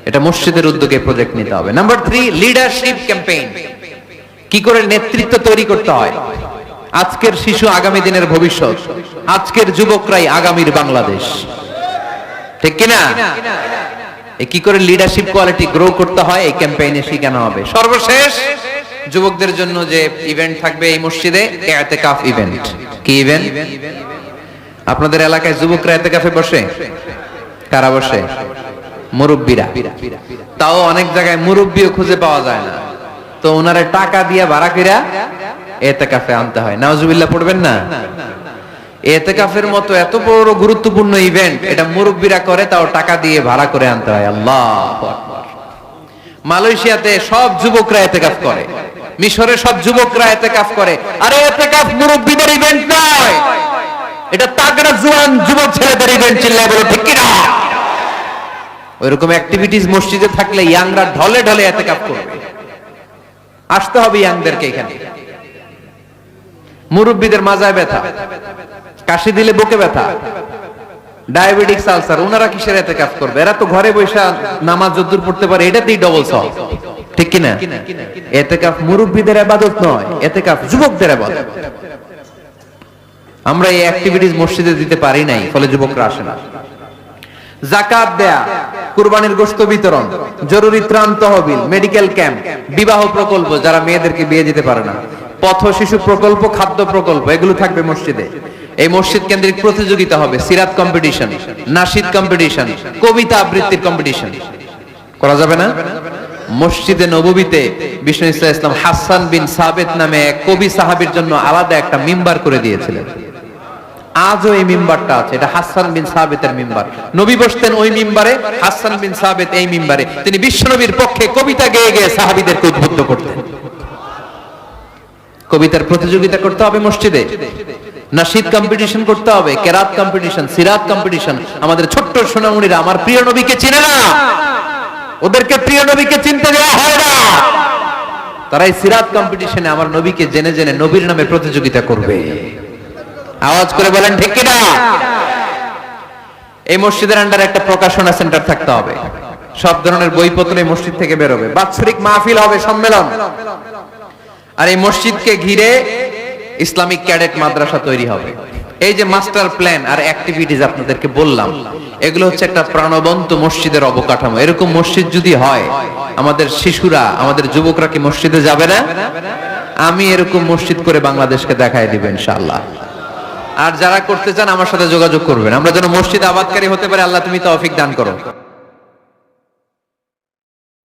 এটা মসজিদের উদ্যোগে প্রজেক্ট নিতে হবে। Number 3, leadership campaign. কি করে নেতৃত্ব তৈরি করতে হয়। আজকের শিশু আগামী দিনের ভবিষ্যৎ, আজকের যুবকরাই আগামীর বাংলাদেশ, ঠিক কিনা? এই কি করে লিডারশিপ কোয়ালিটি গ্রো করতে হয় এই ক্যাম্পেইনে শেখানো হবে। সর্বশেষ যুবকদের জন্য যে ইভেন্ট থাকবে এই মসজিদে, ইতিকাফ ইভেন্ট। কি ইভেন্ট? আপনাদের এলাকায় যুবকরা ইতিকাফে বসে? কারা বসে? মুরব্বীরা। তাও অনেক জায়গায় মুরব্বিও খুঁজে পাওয়া যায় না, তো ওনারে টাকা দিয়ে ভাড়া কইরা ইতিকাফে আনতে হয়। নাউজুবিল্লাহ পড়বেন না? ইতিকাফের মতো এত বড় গুরুত্বপূর্ণ ইভেন্ট এটা মুরব্বীরা করে, তাও টাকা দিয়ে ভাড়া করে আনতে হয়। আল্লাহু আকবার। মালয়েশিয়াতে সব যুবকরা ইতিকাফ করে, মিশরে সব যুবকরা ইতিকাফ করে। আরে ইতিকাফ মুরব্বীদের ইভেন্ট নয়, এটা তাগড়া জওয়ান যুবক ছেলেদের ইভেন্ট। চিল্লায় বলো ঠিক কি না? ওইরকম অ্যাক্টিভিটিস মসজিদে থাকলে ইয়াংরা ঢলে ঢলে ইতিকাফ করবে। আসতে হবে ইয়াংদেরকে এখানে। মুরব্বীদের মাজায় ব্যথা, কাশি দিলে বুকে ব্যথা, ডায়াবেটিস, আলসার, ওনারা কিসের ইতিকাফ করবে? এরা তো ঘরে বসে নামাজ যদ্দুর পড়তে পারে, এটাতেই ডবল সওয়াব। ঠিক কি না? ইতিকাফ মুরব্বীদের ইবাদত নয়, ইতিকাফ যুবকদের ইবাদত। আমরা এই অ্যাক্টিভিটিস মসজিদে দিতে পারি নাই, ফলে যুবকরা আসে না। যাকাত দেয়া, কুরবানির গোশত বিতরণ, জরুরি ত্রাণ তহবিল, মেডিকেল ক্যাম্প, বিবাহ প্রকল্প যারা মেয়েদেরকে বিয়ে দিতে পারে না, পথ শিশু প্রকল্প, খাদ্য প্রকল্প, এগুলো থাকবে মসজিদে। এই মসজিদ কেন্দ্রিক প্রতিযোগিতা হবে, সিরাত কম্পিটিশন, নাশিদ কম্পিটিশন, কবিতা আবৃত্তির কম্পিটিশন। করা যাবে না? মসজিদে নববীতে বিষ্ণু ইসলাম হাসান বিন সাবিত নামে এক কবি সাহাবীর জন্য আলাদা একটা মিম্বার করে দিয়েছিলেন। আজও এই মিম্বারটা আছে, এটা হাসান বিন সাবিতের মিম্বার। নবী বসতেন ওই মিম্বারে, হাসান বিন সাবিত এই মিম্বারে। তিনি বিশ্বনবীর পক্ষে কবিতা গেয়ে গেয়ে সাহাবীদেরকে উদ্বুদ্ধ করতেন। কবিতার প্রতিযোগিতা করতে হবে মসজিদে, নাশিদ কম্পিটিশন করতে হবে, কেরাত কম্পিটিশন, সিরাত কম্পিটিশন। আমাদের ছোট্ট সোনামণিরা আমার প্রিয় নবীকে চিনে না, ওদেরকে প্রিয় নবীকে চিনতে দেওয়া হয় না। তারা এই সিরাত কম্পিটিশনে আমার নবীকে জেনে জেনে নবীর নামে প্রতিযোগিতা করবে। আওয়াজ করে বলেন ঠিক কি না? এই মসজিদের আন্ডারে একটা প্রকাশনা সেন্টার থাকতে হবে, সব ধরনের বইপত্র এই মসজিদ থেকে বের হবে, বাৎসরিক মাহফিল হবে, সম্মেলন। আর এই মসজিদকে ঘিরে ইসলামিক ক্যাডেট মাদ্রাসা তৈরি হবে। এই যে মাস্টার প্ল্যান আর অ্যাক্টিভিটিস আপনাদেরকে বললাম, এগুলো হচ্ছে একটা প্রাণবন্ত মসজিদের অবকাঠামো। এরকম মসজিদ যদি হয়, আমাদের শিশুরা, আমাদের যুবকরা কি মসজিদে যাবে না? আমি এরকম মসজিদ করে বাংলাদেশকে দেখায় দিব ইনশাআল্লাহ। আর যারা করতে চান আমার সাথে যোগাযোগ করবেন, আমরা যেন মসজিদ আবাদকারী হতে পারে। আল্লাহ তুমি তৌফিক দান করো।